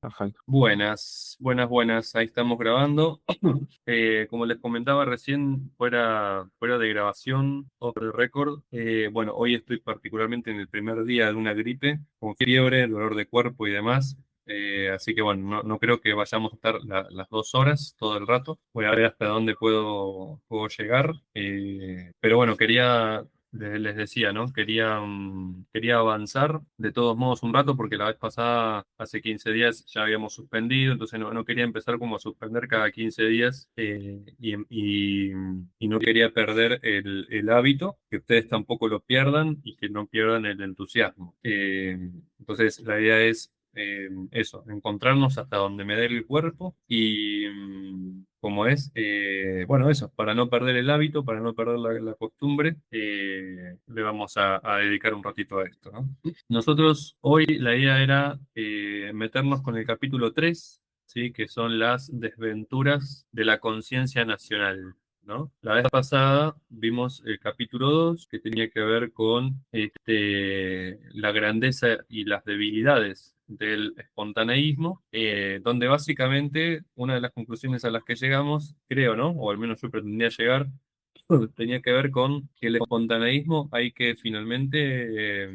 Ajá. Buenas. Ahí estamos grabando. Como les comentaba recién, fuera de grabación, off the record. Bueno, hoy estoy particularmente en el primer día de una gripe, con fiebre, dolor de cuerpo y demás. Así que bueno, no creo que vayamos a estar las 2 horas todo el rato. Voy a ver hasta dónde puedo llegar. Pero bueno, les decía, ¿no? Quería avanzar de todos modos un rato porque la vez pasada, hace 15 días, ya habíamos suspendido, entonces no quería empezar como a suspender cada 15 días y no quería perder el hábito, que ustedes tampoco lo pierdan y que no pierdan el entusiasmo. Entonces la idea es eso, encontrarnos hasta donde me dé el cuerpo y como es, bueno, eso, para no perder el hábito, para no perder la costumbre, le vamos a dedicar un ratito a esto, ¿no? Nosotros hoy la idea era meternos con el capítulo 3, ¿sí? Que son las desventuras de la conciencia nacional. ¿No? La vez pasada vimos el capítulo 2 que tenía que ver con la grandeza y las debilidades del espontaneísmo, donde básicamente una de las conclusiones a las que llegamos, creo, ¿no? O al menos yo pretendía llegar, tenía que ver con que el espontaneísmo hay que finalmente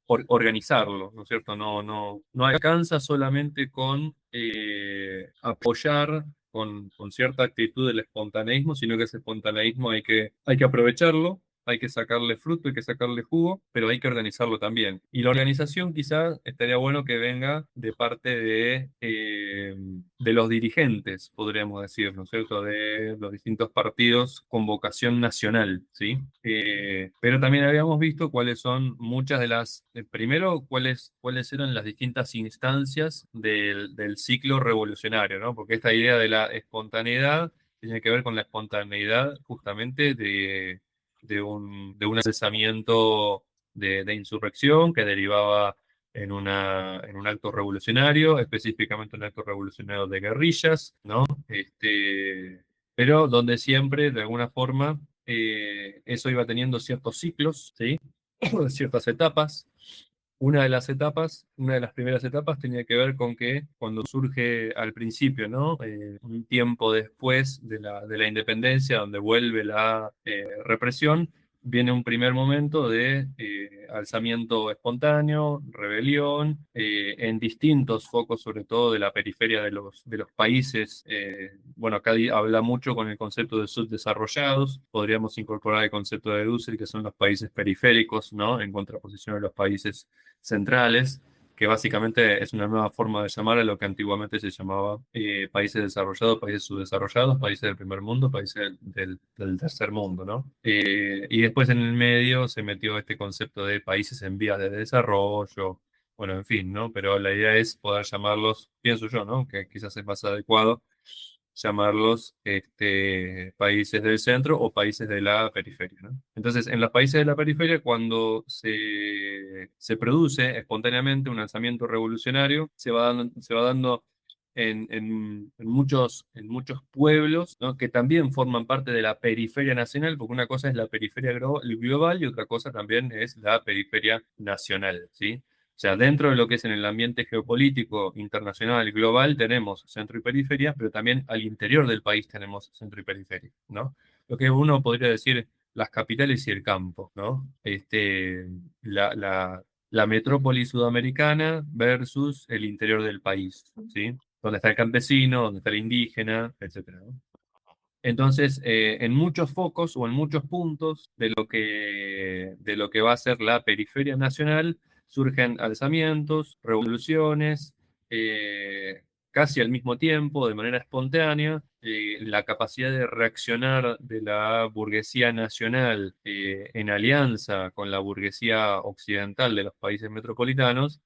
organizarlo, ¿no es cierto? No alcanza solamente con apoyar con cierta actitud el espontaneísmo, sino que ese espontaneísmo hay que aprovecharlo, hay que sacarle fruto, hay que sacarle jugo, pero hay que organizarlo también. Y la organización quizá estaría bueno que venga de parte de los dirigentes, podríamos decir, ¿no es cierto? De los distintos partidos con vocación nacional, ¿sí? Pero también habíamos visto cuáles son muchas de primero, cuáles eran las distintas instancias del ciclo revolucionario, ¿no? Porque esta idea de la espontaneidad tiene que ver con la espontaneidad justamente de un alzamiento de insurrección que derivaba en un acto revolucionario, específicamente un acto revolucionario de guerrillas, ¿no? Pero donde siempre, de alguna forma, eso iba teniendo ciertos ciclos, ¿sí? Ciertas etapas. Una de las primeras etapas tenía que ver con que cuando surge al principio, ¿no? Un tiempo después de la independencia, donde vuelve la represión, viene un primer momento de alzamiento espontáneo, rebelión, en distintos focos, sobre todo de la periferia de los países. Bueno, acá habla mucho con el concepto de subdesarrollados. Podríamos incorporar el concepto de Dussel, que son los países periféricos, ¿no? En contraposición a los países centrales, que básicamente es una nueva forma de llamar a lo que antiguamente se llamaba países desarrollados, países subdesarrollados, países del primer mundo, países del tercer mundo, ¿no? Y después en el medio se metió este concepto de países en vías de desarrollo, bueno, en fin, ¿no? Pero la idea es poder llamarlos, pienso yo, ¿no? Que quizás es más adecuado llamarlos países del centro o países de la periferia, ¿no? Entonces, en los países de la periferia, cuando se produce espontáneamente un alzamiento revolucionario, se va dando en muchos pueblos, ¿no? Que también forman parte de la periferia nacional, porque una cosa es la periferia global y otra cosa también es la periferia nacional, ¿sí? O sea, dentro de lo que es en el ambiente geopolítico internacional y global tenemos centro y periferia, pero también al interior del país tenemos centro y periferia, ¿no? Lo que uno podría decir las capitales y el campo, ¿no? La metrópoli sudamericana versus el interior del país, ¿sí? Donde está el campesino, donde está el indígena, etcétera, ¿no? Entonces, en muchos focos o en muchos puntos de lo que va a ser la periferia nacional, surgen alzamientos, revoluciones, casi al mismo tiempo, de manera espontánea. La capacidad de reaccionar de la burguesía nacional en alianza con la burguesía occidental de los países metropolitanos,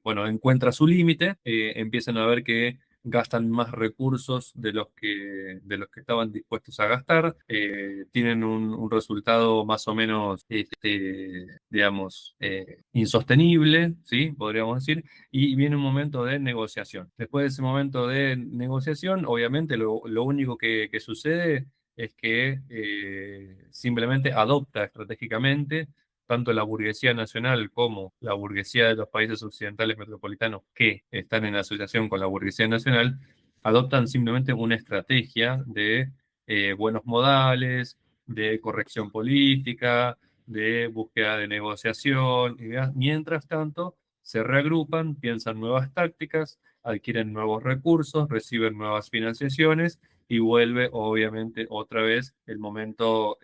bueno, encuentra su límite. Empiezan a ver que gastan más recursos de los que estaban dispuestos a gastar, tienen un resultado más o menos, digamos, insostenible, ¿sí? Podríamos decir, y viene un momento de negociación. Después de ese momento de negociación, obviamente lo único que sucede es que simplemente adopta estratégicamente tanto la burguesía nacional como la burguesía de los países occidentales metropolitanos que están en asociación con la burguesía nacional, adoptan simplemente una estrategia de buenos modales, de corrección política, de búsqueda de negociación, y mientras tanto se reagrupan, piensan nuevas tácticas, adquieren nuevos recursos, reciben nuevas financiaciones y vuelve obviamente otra vez el momento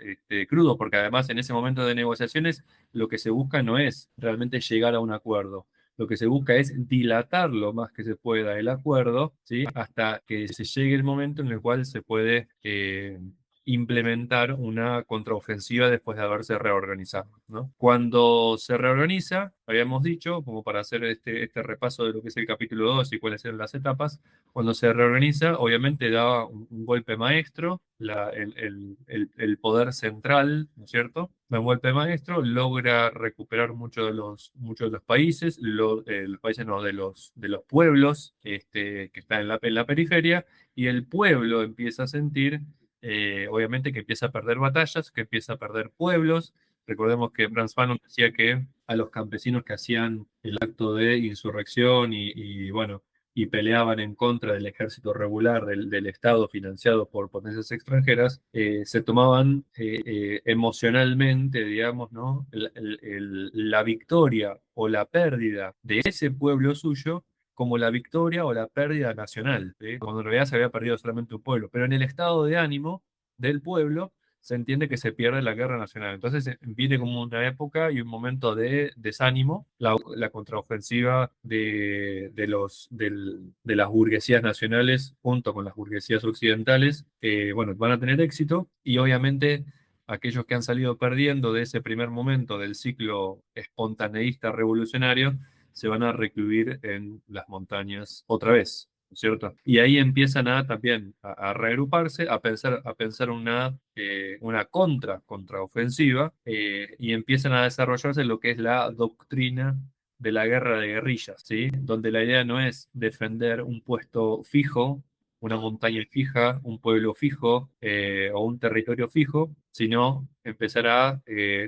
crudo, porque además en ese momento de negociaciones lo que se busca no es realmente llegar a un acuerdo. Lo que se busca es dilatar lo más que se pueda el acuerdo, ¿sí? Hasta que se llegue el momento en el cual se puede implementar una contraofensiva después de haberse reorganizado, ¿no? Cuando se reorganiza, habíamos dicho, como para hacer este repaso de lo que es el capítulo 2 y cuáles eran las etapas, cuando se reorganiza, obviamente da un golpe maestro, el poder central, ¿no es cierto? Da un golpe maestro, logra recuperar muchos de los países, los países no, de los pueblos que están en la periferia, y el pueblo empieza a sentir obviamente que empieza a perder batallas, que empieza a perder pueblos. Recordemos que Frantz Fanon decía que a los campesinos que hacían el acto de insurrección bueno, y peleaban en contra del ejército regular del Estado financiado por potencias extranjeras, se tomaban emocionalmente, digamos, ¿no? La victoria o la pérdida de ese pueblo suyo como la victoria o la pérdida nacional, ¿sí? Cuando en realidad se había perdido solamente un pueblo. Pero en el estado de ánimo del pueblo se entiende que se pierde la guerra nacional. Entonces viene como una época y un momento de desánimo, la contraofensiva de las burguesías nacionales junto con las burguesías occidentales, bueno, van a tener éxito y obviamente aquellos que han salido perdiendo de ese primer momento del ciclo espontaneísta revolucionario, se van a recluir en las montañas otra vez, ¿no es cierto? Y ahí empiezan también a reagruparse, a pensar una contraofensiva, y empiezan a desarrollarse lo que es la doctrina de la guerra de guerrillas, ¿sí? Donde la idea no es defender un puesto fijo, una montaña fija, un pueblo fijo o un territorio fijo, sino empezar a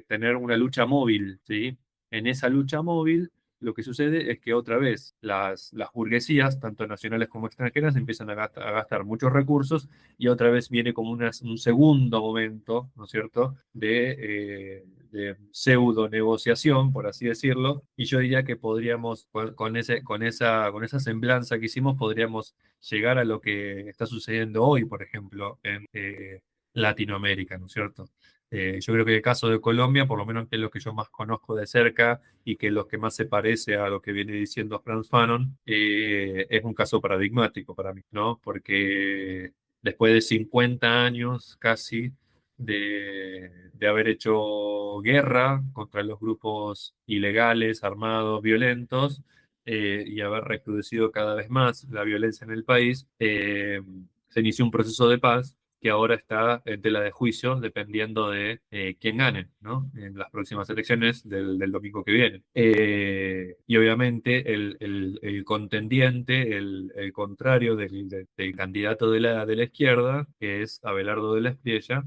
tener una lucha móvil, ¿sí? En esa lucha móvil lo que sucede es que otra vez las burguesías, tanto nacionales como extranjeras, empiezan a gastar muchos recursos y otra vez viene como un segundo momento, ¿no es cierto?, de pseudo negociación, por así decirlo. Y yo diría que podríamos, con esa semblanza que hicimos, podríamos llegar a lo que está sucediendo hoy, por ejemplo, en Latinoamérica, ¿no es cierto? Yo creo que el caso de Colombia, por lo menos que es lo que yo más conozco de cerca y que es lo que más se parece a lo que viene diciendo Frantz Fanon, es un caso paradigmático para mí, ¿no? Porque después de 50 años casi de haber hecho guerra contra los grupos ilegales, armados, violentos, y haber recrudecido cada vez más la violencia en el país, se inició un proceso de paz que ahora está en tela de juicio dependiendo de quién gane, ¿no? En las próximas elecciones del domingo que viene. Y obviamente el contendiente, el contrario del candidato de la izquierda, que es Abelardo de la Espriella,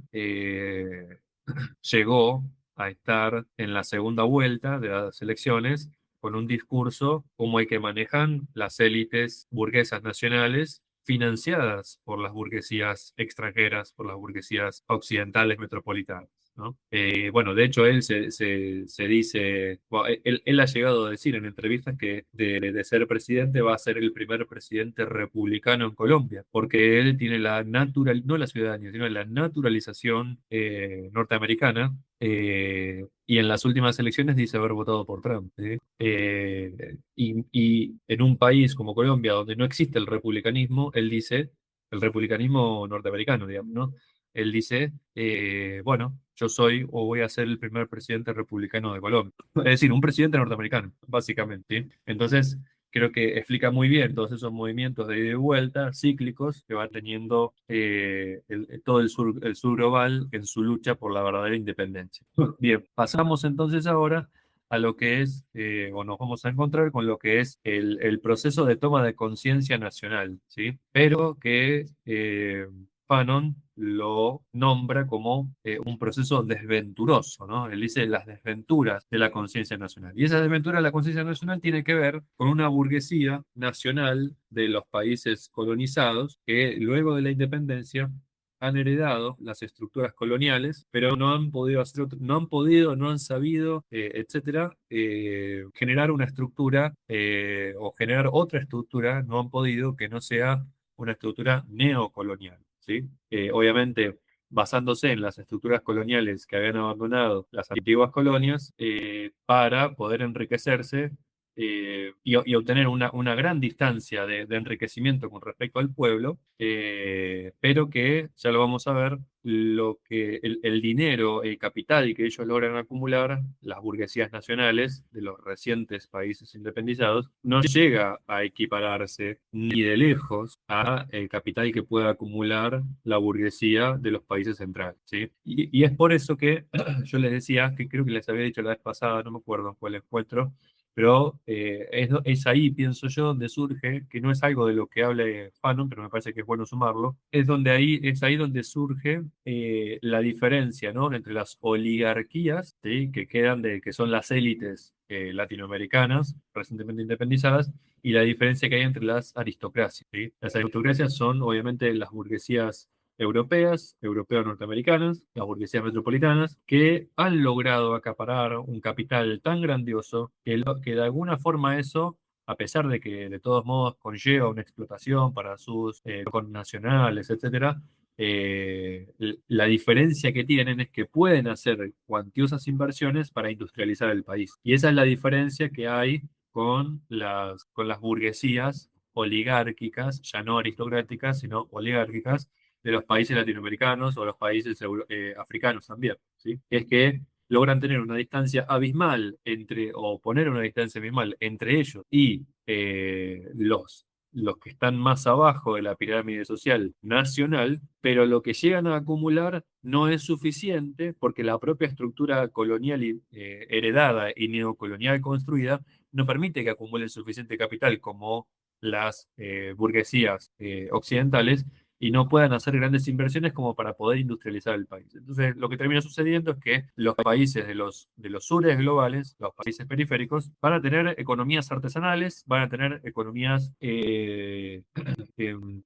llegó a estar en la segunda vuelta de las elecciones con un discurso como el que manejan las élites burguesas nacionales financiadas por las burguesías extranjeras, por las burguesías occidentales metropolitanas, ¿no? Bueno, de hecho, se dice, bueno, él ha llegado a decir en entrevistas que de ser presidente va a ser el primer presidente republicano en Colombia, porque él tiene no la ciudadanía, sino la naturalización norteamericana, y en las últimas elecciones dice haber votado por Trump, ¿sí? Y en un país como Colombia, donde no existe el republicanismo, él dice, el republicanismo norteamericano, digamos, ¿no? Él dice, bueno, yo soy o voy a ser el primer presidente republicano de Colombia. Es decir, un presidente norteamericano, básicamente, ¿sí? Entonces, creo que explica muy bien todos esos movimientos de ida y vuelta, cíclicos, que va teniendo todo el sur global en su lucha por la verdadera independencia. Bien, pasamos entonces ahora a lo que es, o nos vamos a encontrar con lo que es el proceso de toma de conciencia nacional, ¿sí? Pero que Fanon lo nombra como un proceso desventuroso, ¿no? Él dice las desventuras de la conciencia nacional. Y esa desventura de la conciencia nacional tiene que ver con una burguesía nacional de los países colonizados que luego de la independencia han heredado las estructuras coloniales, pero no han podido hacer no han podido, no han sabido, etcétera, generar una estructura o generar otra estructura, no han podido que no sea una estructura neocolonial, ¿sí? Obviamente basándose en las estructuras coloniales que habían abandonado las antiguas colonias para poder enriquecerse y obtener una gran distancia de enriquecimiento con respecto al pueblo, pero que, ya lo vamos a ver, lo que el dinero, el capital que ellos logran acumular, las burguesías nacionales de los recientes países independizados, no llega a equipararse ni de lejos a el capital que pueda acumular la burguesía de los países centrales, ¿sí? Y es por eso que yo les decía, que creo que les había dicho la vez pasada, no me acuerdo cuál encuentro, pero es ahí, pienso yo, donde surge, que no es algo de lo que hable Fanon, pero me parece que es bueno sumarlo, es ahí donde surge la diferencia, ¿no? Entre las oligarquías, ¿sí? Que quedan que son las élites latinoamericanas, recientemente independizadas, y la diferencia que hay entre las aristocracias, ¿sí? Las aristocracias son, obviamente, las burguesías europeas, europeo-norteamericanas, las burguesías metropolitanas, que han logrado acaparar un capital tan grandioso que de alguna forma eso, a pesar de que de todos modos conlleva una explotación para sus connacionales, etcétera, la diferencia que tienen es que pueden hacer cuantiosas inversiones para industrializar el país. Y esa es la diferencia que hay con las burguesías oligárquicas, ya no aristocráticas, sino oligárquicas, de los países latinoamericanos o los países africanos también, ¿sí? Es que logran tener una distancia abismal o poner una distancia abismal entre ellos y los que están más abajo de la pirámide social nacional, pero lo que llegan a acumular no es suficiente porque la propia estructura colonial heredada y neocolonial construida no permite que acumulen suficiente capital como las burguesías occidentales y no puedan hacer grandes inversiones como para poder industrializar el país. Entonces, lo que termina sucediendo es que los países de los sures globales, los países periféricos, van a tener economías artesanales, van a tener economías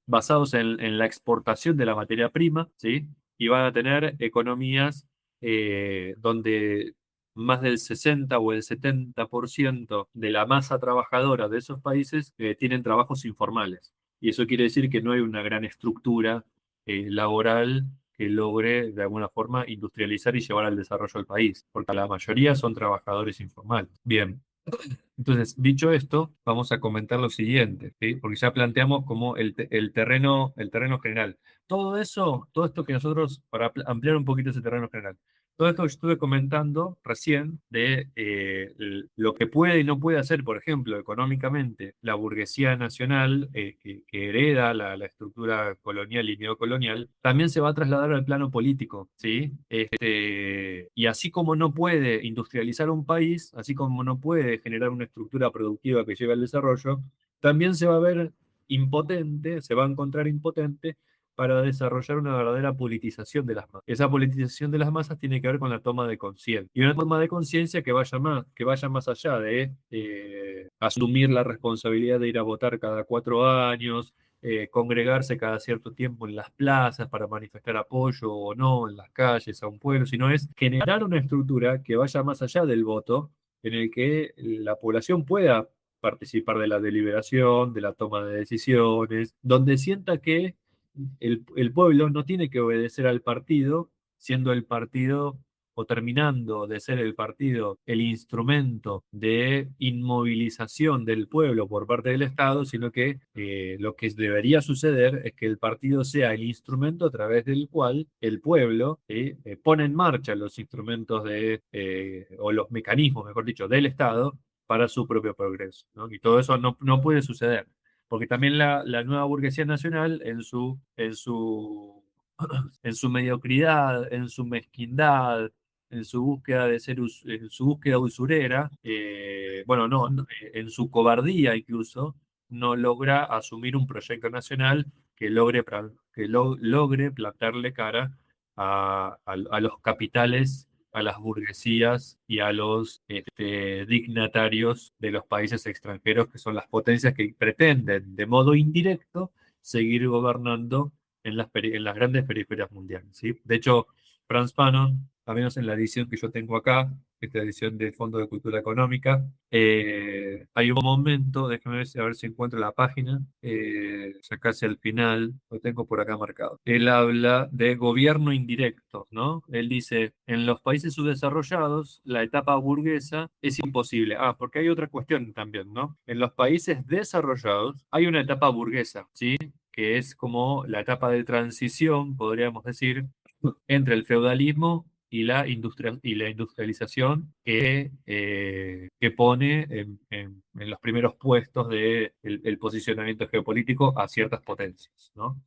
basados en la exportación de la materia prima, ¿sí? Y van a tener economías donde más del 60 o el 70% de la masa trabajadora de esos países tienen trabajos informales. Y eso quiere decir que no hay una gran estructura laboral que logre de alguna forma industrializar y llevar al desarrollo del país, porque la mayoría son trabajadores informales. Bien, entonces, dicho esto, vamos a comentar lo siguiente, ¿sí? Porque ya planteamos como el terreno general. Todo eso, todo esto que nosotros, para ampliar un poquito ese terreno general, todo esto que estuve comentando recién de lo que puede y no puede hacer, por ejemplo, económicamente, la burguesía nacional que hereda la estructura colonial y neocolonial, también se va a trasladar al plano político, ¿sí? Y así como no puede industrializar un país, así como no puede generar una estructura productiva que lleve al desarrollo, también se va a ver impotente, se va a encontrar impotente para desarrollar una verdadera politización de las masas. Esa politización de las masas tiene que ver con la toma de conciencia. Y una toma de conciencia que vaya más allá de asumir la responsabilidad de ir a votar cada 4 años, congregarse cada cierto tiempo en las plazas para manifestar apoyo o no en las calles a un pueblo, sino es generar una estructura que vaya más allá del voto, en el que la población pueda participar de la deliberación, de la toma de decisiones, donde sienta que el pueblo no tiene que obedecer al partido, siendo el partido o terminando de ser el partido el instrumento de inmovilización del pueblo por parte del Estado, sino que lo que debería suceder es que el partido sea el instrumento a través del cual el pueblo pone en marcha los instrumentos o los mecanismos, mejor dicho, del Estado para su propio progreso, ¿no? Y todo eso no puede suceder porque también la nueva burguesía nacional en su mediocridad, en su mezquindad, en su búsqueda en su búsqueda usurera, bueno, en su cobardía incluso, no logra asumir un proyecto nacional logre plantarle cara a los capitales, a las burguesías y a los dignatarios de los países extranjeros, que son las potencias que pretenden de modo indirecto seguir gobernando en las grandes periferias mundiales, ¿sí? De hecho, Franz Fanon, al menos en la edición que yo tengo acá, esta edición del Fondo de Cultura Económica, hay un momento, déjame ver, a ver si encuentro la página, ya casi al final, lo tengo por acá marcado. Él habla de gobierno indirecto, ¿no? Él dice, en los países subdesarrollados, la etapa burguesa es imposible. Ah, porque hay otra cuestión también, ¿no? En los países desarrollados hay una etapa burguesa, ¿sí? Que es como la etapa de transición, podríamos decir, entre el feudalismo y y la industrialización que pone en los primeros puestos de el posicionamiento geopolítico a ciertas potencias, ¿no?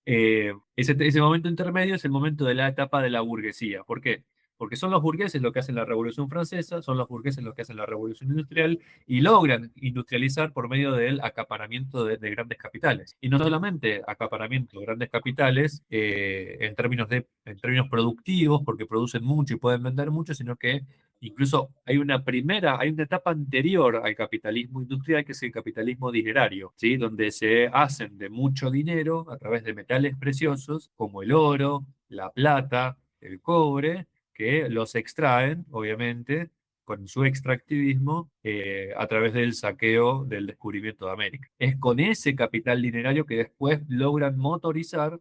Ese momento intermedio es el momento de la etapa de la burguesía. ¿Por qué? Porque son los burgueses los que hacen la Revolución Francesa, son los burgueses los que hacen la Revolución Industrial y logran industrializar por medio del acaparamiento de grandes capitales. Y no solamente acaparamiento de grandes capitales en términos productivos, porque producen mucho y pueden vender mucho, sino que incluso hay una etapa anterior al capitalismo industrial, que es el capitalismo dinerario, ¿sí? Donde se hacen de mucho dinero a través de metales preciosos como el oro, la plata, el cobre, que los extraen, obviamente, con su extractivismo a través del saqueo del descubrimiento de América. Es con ese capital dinerario que después logran motorizar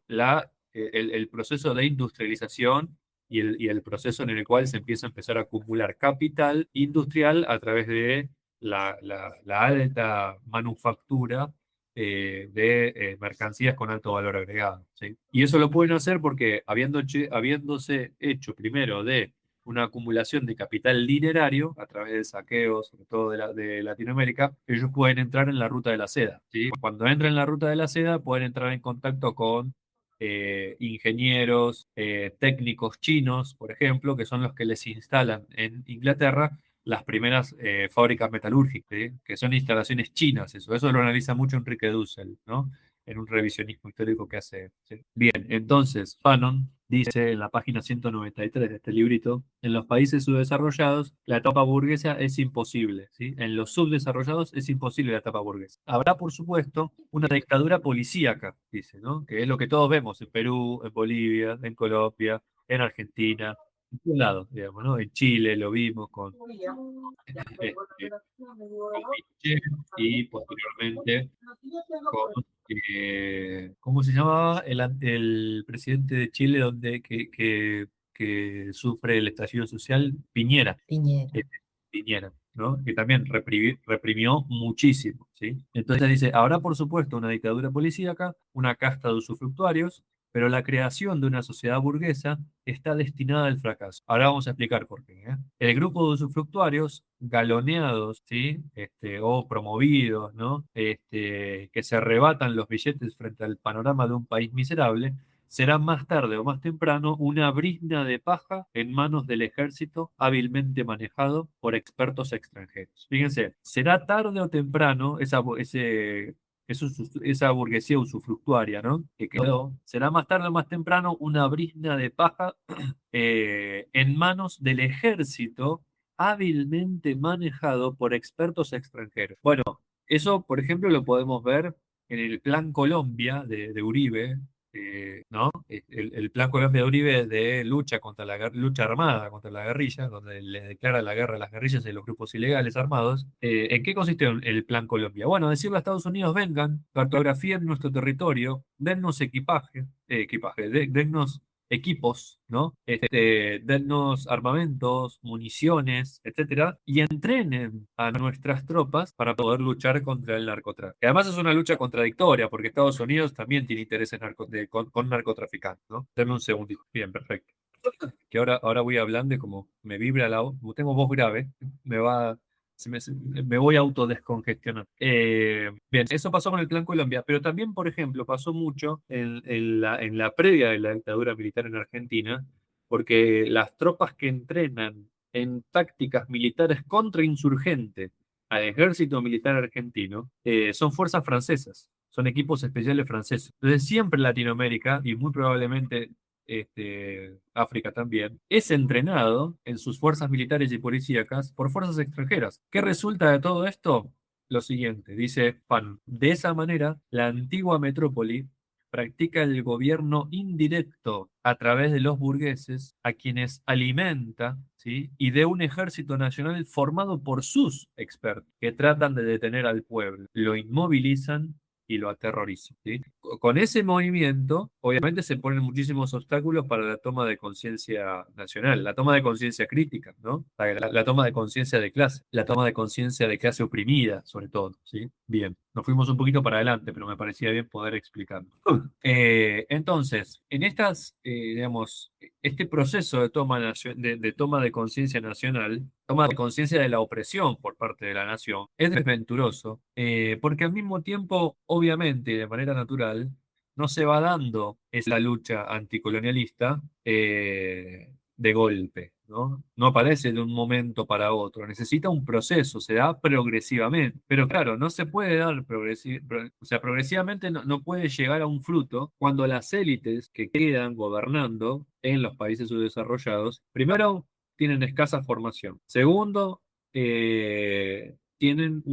el proceso de industrialización y el proceso en el cual se empieza a empezar a acumular capital industrial a través de la alta manufactura de mercancías con alto valor agregado, ¿sí? Y eso lo pueden hacer porque habiéndose hecho primero de una acumulación de capital dinerario a través de saqueos, sobre todo de Latinoamérica, ellos pueden entrar en la ruta de la seda, ¿sí? Cuando entran en la ruta de la seda, pueden entrar en contacto con ingenieros, técnicos chinos, por ejemplo, que son los que les instalan en Inglaterra las primeras fábricas metalúrgicas, ¿sí? Que son instalaciones chinas, eso lo analiza mucho Enrique Dussel, ¿no? En un revisionismo histórico que hace. ¿Sí? Bien, entonces Fanon dice en la página 193 de este librito, en los países subdesarrollados la etapa burguesa es imposible, ¿sí? En los subdesarrollados es imposible la etapa burguesa. Habrá, por supuesto, una dictadura policíaca, dice, ¿no? Que es lo que todos vemos en Perú, en Bolivia, en Colombia, en Argentina, en todos lados, digamos, ¿no? En Chile lo vimos este, con Pinochet y posteriormente con, ¿cómo se llamaba? El presidente de Chile que sufre el estallido social, Piñera. Piñera. Piñera, ¿no? Que también reprimió muchísimo, ¿sí? Entonces dice, habrá por supuesto una dictadura policíaca, una casta de usufructuarios, pero la creación de una sociedad burguesa está destinada al fracaso. Ahora vamos a explicar por qué, ¿eh? El grupo de usufructuarios galoneados, ¿sí? O promovidos, ¿no? Que se arrebatan los billetes frente al panorama de un país miserable, será más tarde o más temprano una brizna de paja en manos del ejército hábilmente manejado por expertos extranjeros. Fíjense, será tarde o temprano esa burguesía usufructuaria, ¿no? Que quedó, será más tarde o más temprano una brizna de paja en manos del ejército hábilmente manejado por expertos extranjeros. Bueno, eso, por ejemplo, lo podemos ver en el Plan Colombia de Uribe, ¿no? El Plan Colombia de Uribe de lucha contra lucha armada contra la guerrilla, donde le declara la guerra a las guerrillas y los grupos ilegales armados. ¿En qué consistió el Plan Colombia? Bueno, decirle a Estados Unidos, vengan, cartografíen nuestro territorio, dennos dennos equipos, ¿no? Dennos armamentos, municiones, etcétera, y entrenen a nuestras tropas para poder luchar contra el narcotráfico. Que además es una lucha contradictoria, porque Estados Unidos también tiene intereses con narcotraficantes, ¿no? Deme un segundito. Bien, perfecto. Que ahora voy hablando y como me vibra la voz, como tengo voz grave, me va, me voy a autodescongestionar. Bien, eso pasó con el Plan Colombia, pero también, por ejemplo, pasó mucho en la previa de la dictadura militar en Argentina, porque las tropas que entrenan en tácticas militares contrainsurgentes al ejército militar argentino son fuerzas francesas. son equipos especiales franceses. Entonces siempre Latinoamérica, y muy probablemente África también, es entrenado en sus fuerzas militares y policíacas por fuerzas extranjeras. ¿Qué resulta de todo esto? Lo siguiente, dice Pan, de esa manera, la antigua metrópoli practica el gobierno indirecto a través de los burgueses, a quienes alimenta, ¿sí? Y de un ejército nacional formado por sus expertos, que tratan de detener al pueblo, lo inmovilizan y lo aterrorizan, ¿sí? Con ese movimiento, obviamente se ponen muchísimos obstáculos para la toma de conciencia nacional, la toma de conciencia crítica, ¿no? La toma de conciencia de clase, la toma de conciencia de clase oprimida, sobre todo, ¿sí? Bien, nos fuimos un poquito para adelante, pero me parecía bien poder explicarlo. Entonces, en digamos, este proceso de de toma de conciencia nacional, toma de conciencia de la opresión por parte de la nación, es desventuroso, porque al mismo tiempo, obviamente, de manera natural, no se va dando esa lucha anticolonialista de golpe, ¿no? No aparece de un momento para otro, necesita un proceso, se da progresivamente. Pero claro, no se puede dar o sea, progresivamente no puede llegar a un fruto cuando las élites que quedan gobernando en los países subdesarrollados, primero, tienen escasa formación. Segundo, tienen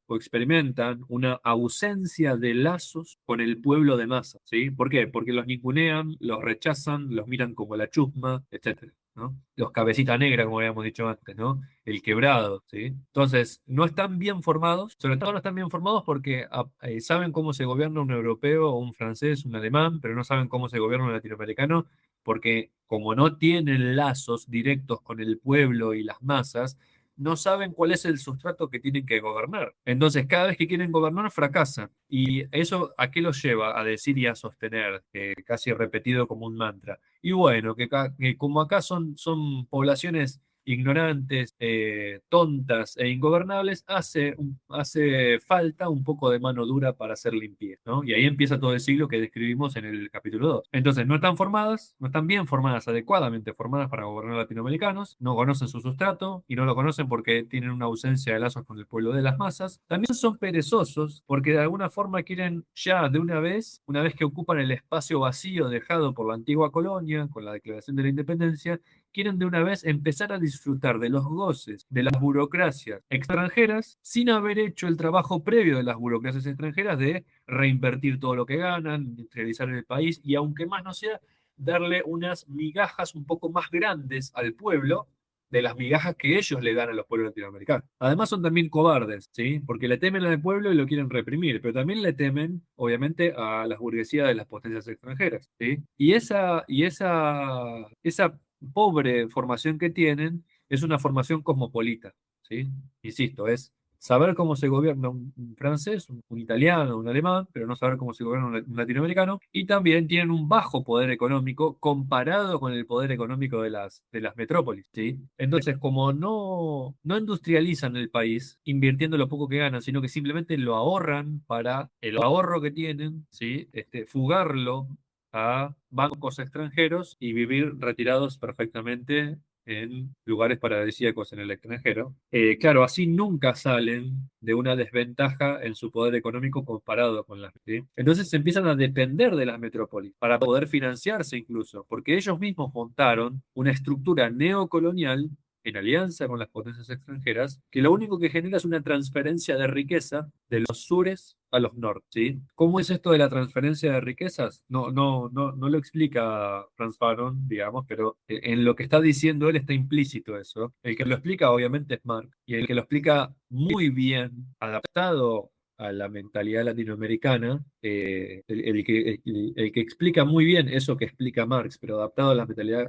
o experimentan una ausencia de lazos con el pueblo de masa, ¿sí? ¿Por qué? Porque los ningunean, los rechazan, los miran como la chusma, etcétera, ¿no? Los cabecita negra, como habíamos dicho antes, ¿no? El quebrado, ¿sí? Entonces, no están bien formados, sobre todo no están bien formados porque saben cómo se gobierna un europeo o un francés, un alemán, pero no saben cómo se gobierna un latinoamericano porque como no tienen lazos directos con el pueblo y las masas, no saben cuál es el sustrato que tienen que gobernar. Entonces, cada vez que quieren gobernar, fracasan. ¿Y eso a qué los lleva? A decir y a sostener, casi repetido como un mantra. Y bueno, que como acá son poblaciones ignorantes, tontas e ingobernables, hace falta un poco de mano dura para hacer limpieza, ¿no? Y ahí empieza todo el siglo que describimos en el capítulo 2. Entonces, no están formadas, no están bien formadas, adecuadamente formadas para gobernar latinoamericanos, no conocen su sustrato y no lo conocen porque tienen una ausencia de lazos con el pueblo de las masas. También son perezosos porque de alguna forma quieren ya de una vez que ocupan el espacio vacío dejado por la antigua colonia con la Declaración de la Independencia, quieren de una vez empezar a disfrutar de los goces de las burocracias extranjeras sin haber hecho el trabajo previo de las burocracias extranjeras de reinvertir todo lo que ganan, industrializar el país y aunque más no sea, darle unas migajas un poco más grandes al pueblo de las migajas que ellos le dan a los pueblos latinoamericanos. Además son también cobardes, ¿sí? Porque le temen al pueblo y lo quieren reprimir, pero también le temen, obviamente, a las burguesías de las potencias extranjeras, ¿sí? Esa pobre formación que tienen es una formación cosmopolita, ¿sí? Insisto, es saber cómo se gobierna un francés, un italiano, un alemán, pero no saber cómo se gobierna un latinoamericano, y también tienen un bajo poder económico comparado con el poder económico de las metrópolis, ¿sí? Entonces, como no industrializan el país, invirtiendo lo poco que ganan, sino que simplemente lo ahorran para el ahorro que tienen, ¿sí? Fugarlo a bancos extranjeros y vivir retirados perfectamente en lugares paradisíacos en el extranjero. Claro, así nunca salen de una desventaja en su poder económico comparado con las, ¿sí? Entonces empiezan a depender de las metrópolis para poder financiarse incluso, porque ellos mismos montaron una estructura neocolonial en alianza con las potencias extranjeras, que lo único que genera es una transferencia de riqueza de los sures a los norte, ¿sí? ¿Cómo es esto de la transferencia de riquezas? No lo explica Franz Fanon, digamos, pero en lo que está diciendo él está implícito eso. El que lo explica obviamente es Marx, y el que lo explica muy bien, adaptado a la mentalidad latinoamericana, el que explica muy bien eso que explica Marx, pero adaptado a la mentalidad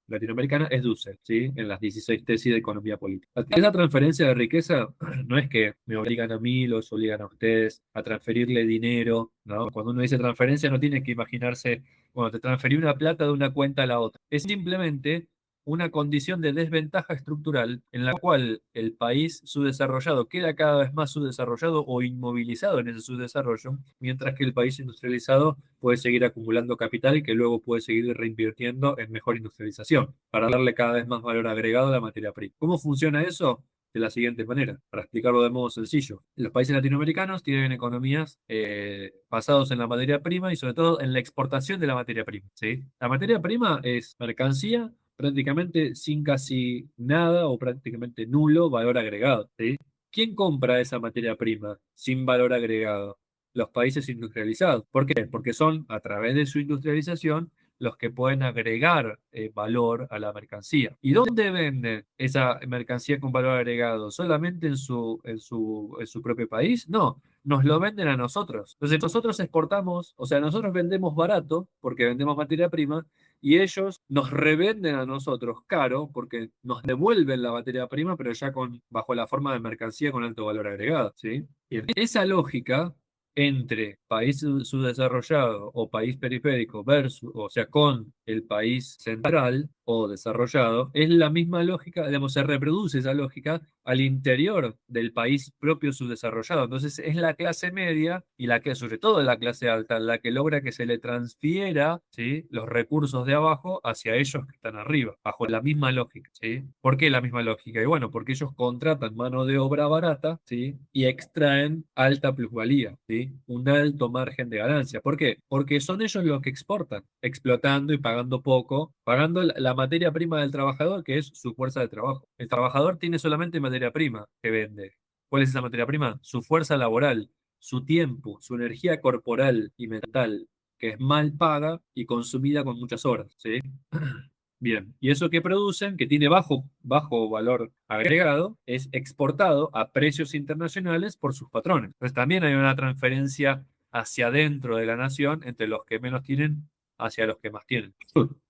latinoamericana es Dussel, ¿sí? En las 16 tesis de economía política. Esa transferencia de riqueza no es que me obligan a mí, los obligan a ustedes a transferirle dinero, ¿no? Cuando uno dice transferencia no tiene que imaginarse, bueno, te transferí una plata de una cuenta a la otra. Es simplemente una condición de desventaja estructural en la cual el país subdesarrollado queda cada vez más subdesarrollado o inmovilizado en ese subdesarrollo, mientras que el país industrializado puede seguir acumulando capital que luego puede seguir reinvirtiendo en mejor industrialización para darle cada vez más valor agregado a la materia prima. ¿Cómo funciona eso? de la siguiente manera, para explicarlo de modo sencillo. Los países latinoamericanos tienen economías basados en la materia prima y sobre todo en la exportación de la materia prima, ¿sí? La materia prima es mercancía prácticamente sin casi nada o prácticamente nulo valor agregado, ¿sí? ¿Quién compra esa materia prima sin valor agregado? Los países industrializados. ¿Por qué? Porque son, a través de su industrialización, los que pueden agregar valor a la mercancía. ¿Y dónde venden esa mercancía con valor agregado? ¿Solamente en su propio país? No, nos lo venden a nosotros. Entonces nosotros exportamos, o sea, nosotros vendemos barato porque vendemos materia prima y ellos nos revenden a nosotros caro porque nos devuelven la materia prima, pero ya bajo la forma de mercancía con alto valor agregado, ¿sí? Y esa lógica entre país subdesarrollado o país periférico versus, o sea, con el país central o desarrollado, es la misma lógica, digamos, se reproduce esa lógica al interior del país propio subdesarrollado. Entonces, es la clase media y la que, sobre todo la clase alta, la que logra que se le transfiera, ¿sí?, los recursos de abajo hacia ellos que están arriba, bajo la misma lógica, ¿sí? ¿Por qué la misma lógica? Y bueno, porque ellos contratan mano de obra barata, ¿sí?, y extraen alta plusvalía, ¿sí?, un alto margen de ganancia. ¿Por qué? Porque son ellos los que exportan, explotando y pagando poco, pagando la materia prima del trabajador, que es su fuerza de trabajo. El trabajador tiene solamente materia prima que vende. ¿Cuál es esa materia prima? Su fuerza laboral, su tiempo, su energía corporal y mental, que es mal paga y consumida con muchas horas, ¿sí? Bien, y eso que producen, que tiene bajo valor agregado, es exportado a precios internacionales por sus patrones. Entonces también hay una transferencia hacia adentro de la nación entre los que menos tienen hacia los que más tienen.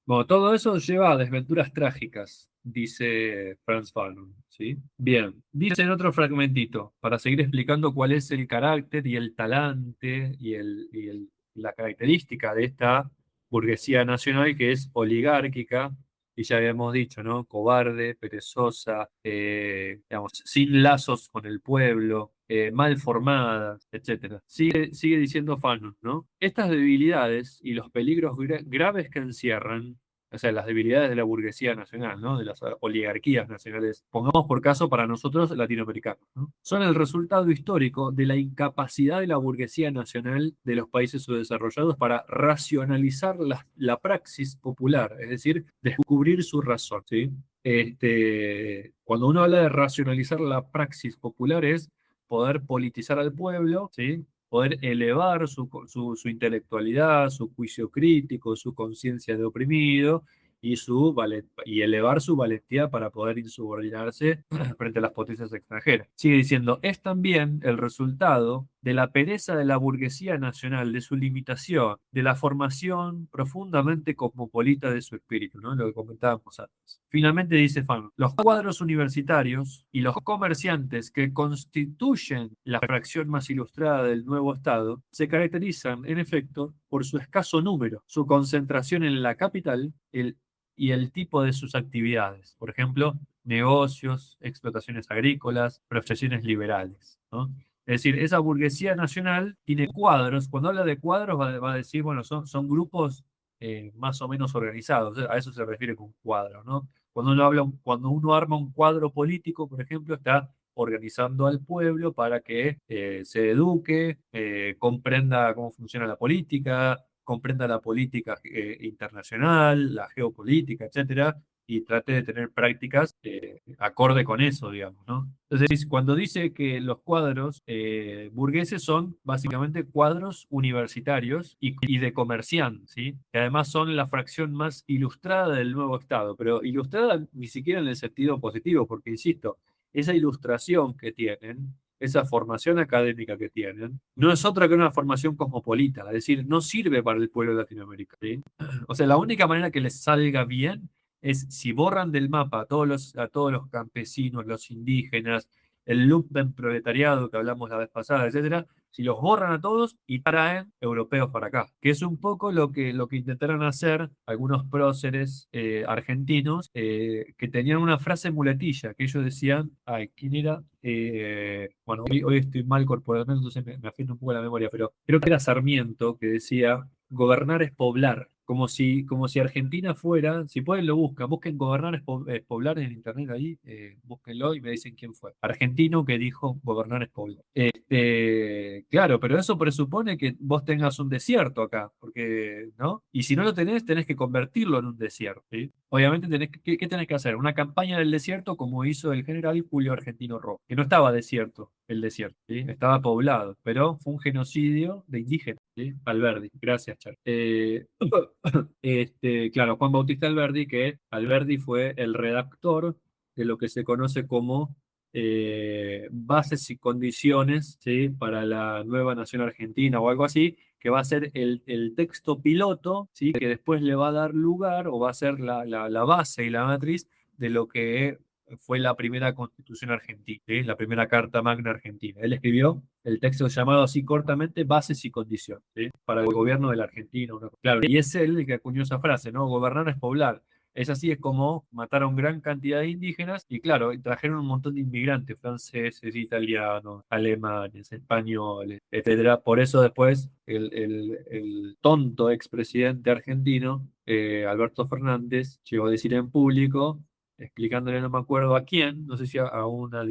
Bueno, todo eso lleva a desventuras trágicas, dice Franz Fanon, ¿sí? Bien, dice en otro fragmentito, para seguir explicando cuál es el carácter y el talante la característica de esta burguesía nacional que es oligárquica, y ya habíamos dicho, ¿no? Cobarde, perezosa, digamos, sin lazos con el pueblo, mal formadas, etcétera. Sigue diciendo Fanon, ¿no? Estas debilidades y los peligros graves que encierran, o sea, las debilidades de la burguesía nacional, ¿no? De las oligarquías nacionales, pongamos por caso para nosotros latinoamericanos, ¿no? Son el resultado histórico de la incapacidad de la burguesía nacional de los países subdesarrollados para racionalizar la praxis popular, es decir, descubrir su razón, ¿sí? Cuando uno habla de racionalizar la praxis popular es poder politizar al pueblo, ¿sí?, poder elevar su intelectualidad, su juicio crítico, su conciencia de oprimido y elevar su valentía para poder insubordinarse frente a las potencias extranjeras. Sigue diciendo, es también el resultado de la pereza de la burguesía nacional, de su limitación, de la formación profundamente cosmopolita de su espíritu, ¿no? Lo que comentábamos antes. Finalmente dice Fanon, los cuadros universitarios y los comerciantes que constituyen la fracción más ilustrada del nuevo Estado se caracterizan, en efecto, por su escaso número, su concentración en la capital y el tipo de sus actividades. Por ejemplo, negocios, explotaciones agrícolas, profesiones liberales, ¿no? Es decir, esa burguesía nacional tiene cuadros. Cuando habla de cuadros va a decir, bueno, son grupos más o menos organizados. A eso se refiere con cuadro, ¿no? Cuando uno arma un cuadro político, por ejemplo, está organizando al pueblo para que se eduque, comprenda cómo funciona la política, comprenda la política internacional, la geopolítica, etcétera, y trate de tener prácticas acorde con eso, digamos, ¿no? Entonces, cuando dice que los cuadros burgueses son básicamente cuadros universitarios y de comerciantes, ¿sí? Que además son la fracción más ilustrada del nuevo Estado, pero ilustrada ni siquiera en el sentido positivo, porque, insisto, esa ilustración que tienen, esa formación académica que tienen, no es otra que una formación cosmopolita, es decir, no sirve para el pueblo latinoamericano, ¿sí? O sea, la única manera que les salga bien es si borran del mapa a todos los campesinos, los indígenas, el lumpenproletariado que hablamos la vez pasada, etcétera, si los borran a todos y traen europeos para acá, que es un poco lo que intentaron hacer algunos próceres argentinos que tenían una frase muletilla, que ellos decían, ay, ¿quién era? Bueno, hoy estoy mal corporalmente, entonces me afecta un poco la memoria, pero creo que era Sarmiento que decía, gobernar es poblar. como si Argentina fuera, si pueden lo busquen gobernar es poblar en internet ahí, búsquenlo y me dicen quién fue. Argentino que dijo gobernar es poblar. Claro, pero eso presupone que vos tengas un desierto acá, porque, ¿no? Y si no lo tenés, tenés que convertirlo en un desierto, ¿sí? Obviamente ¿qué tenés que hacer? Una campaña del desierto como hizo el general Julio Argentino Roca, que no estaba desierto, el desierto, ¿sí? Estaba poblado, pero fue un genocidio de indígenas, ¿sí? Alberdi, gracias, Char. Claro, Juan Bautista Alberdi, que Alberdi fue el redactor de lo que se conoce como bases y condiciones, ¿sí? Para la nueva nación argentina o algo así, que va a ser el texto piloto, ¿sí? Que después le va a dar lugar o va a ser la base y la matriz de lo que fue la primera constitución argentina, ¿sí? La primera Carta Magna argentina. Él escribió el texto llamado así cortamente Bases y Condiciones, ¿sí? Para el gobierno de la Argentina. Claro, y es él el que acuñó esa frase, ¿no? Gobernar es poblar. Es así, es como mataron gran cantidad de indígenas y claro, trajeron un montón de inmigrantes, franceses, italianos, alemanes, españoles, etcétera. Por eso después el tonto expresidente argentino, Alberto Fernández, llegó a decir en público, explicándole no me acuerdo a quién, no sé si a una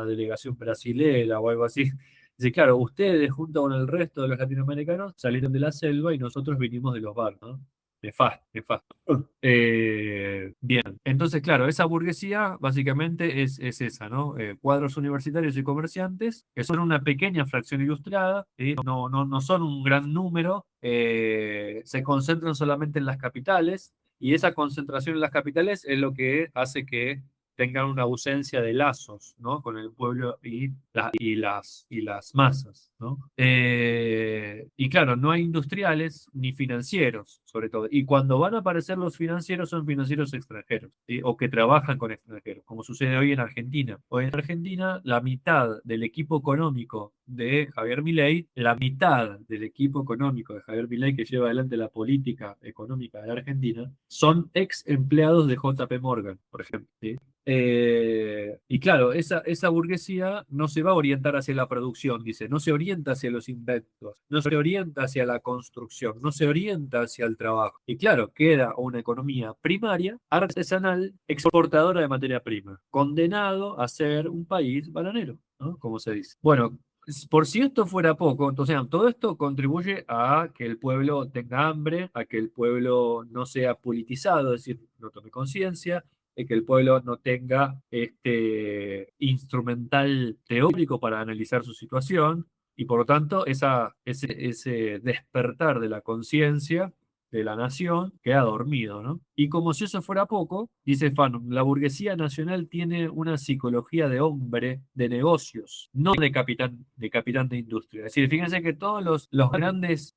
delegación brasilera o algo así. Dice, claro, ustedes junto con el resto de los latinoamericanos salieron de la selva y nosotros vinimos de los barcos, ¿no? Nefasto, nefasto. Bien, entonces, claro, esa burguesía básicamente es esa, ¿no? Cuadros universitarios y comerciantes, que son una pequeña fracción ilustrada, ¿sí? No son un gran número, se concentran solamente en las capitales, y esa concentración en las capitales es lo que hace que tengan una ausencia de lazos, ¿no? Con el pueblo y las masas, ¿no? Y claro, no hay industriales ni financieros, sobre todo. Y cuando van a aparecer los financieros, son financieros extranjeros, ¿sí? O que trabajan con extranjeros, como sucede hoy en Argentina. Hoy en Argentina, la mitad del equipo económico de Javier Milei, la mitad del equipo económico de Javier Milei que lleva adelante la política económica de la Argentina, son ex empleados de JP Morgan, por ejemplo, ¿sí? Y claro, esa burguesía no se va a orientar hacia la producción, dice, no se orienta hacia los inventos, no se orienta hacia la construcción, no se orienta hacia el trabajo. Y claro, queda una economía primaria, artesanal, exportadora de materia prima, condenado a ser un país bananero, ¿no? Como se dice. Bueno, por si esto fuera poco, entonces todo esto contribuye a que el pueblo tenga hambre, a que el pueblo no sea politizado, es decir, no tome conciencia, que el pueblo no tenga este instrumental teórico para analizar su situación y por lo tanto ese despertar de la conciencia de la nación queda dormido, ¿no? Y como si eso fuera poco, dice Fanon, la burguesía nacional tiene una psicología de hombre de negocios, no de capitán de industria. Es decir, fíjense que todos los grandes,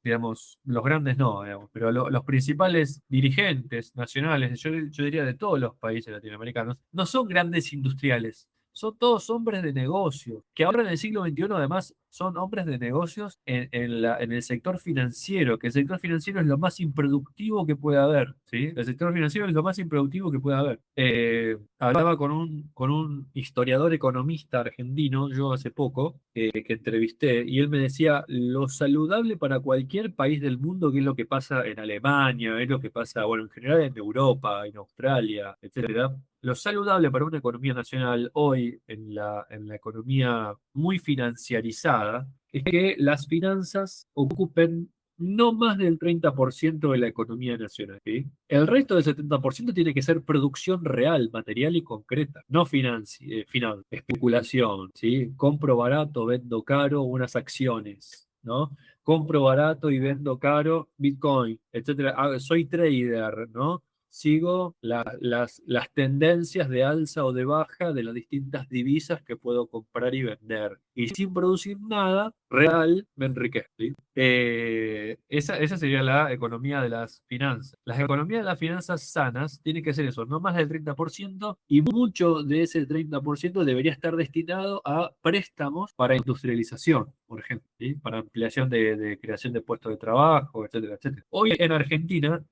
digamos, los grandes no, digamos, pero los principales dirigentes nacionales, yo diría de todos los países latinoamericanos, no son grandes industriales. Son todos hombres de negocio, que ahora en el siglo XXI además son hombres de negocios en el sector financiero, que el sector financiero es lo más improductivo que puede haber, ¿sí? El sector financiero es lo más improductivo que puede haber. Hablaba con un historiador economista argentino, yo hace poco, que entrevisté, y él me decía, lo saludable para cualquier país del mundo, que es lo que pasa en Alemania, es lo que pasa, bueno, en general en Europa, en Australia, etcétera. Lo saludable para una economía nacional hoy, en la economía muy financiarizada, es que las finanzas ocupen no más del 30% de la economía nacional, ¿sí? El resto del 70% tiene que ser producción real, material y concreta, no especulación, ¿sí? Compro barato, vendo caro unas acciones, ¿no? Compro barato y vendo caro Bitcoin, etcétera. Soy trader, ¿no? Sigo las tendencias de alza o de baja de las distintas divisas que puedo comprar y vender. Y sin producir nada real, me enriquezco, ¿sí? Esa sería la economía de las finanzas. Las economías de las finanzas sanas tienen que ser eso, no más del 30%, y mucho de ese 30% debería estar destinado a préstamos para industrialización, por ejemplo, ¿sí? Para ampliación de creación de puestos de trabajo, etcétera, etcétera. Hoy en Argentina,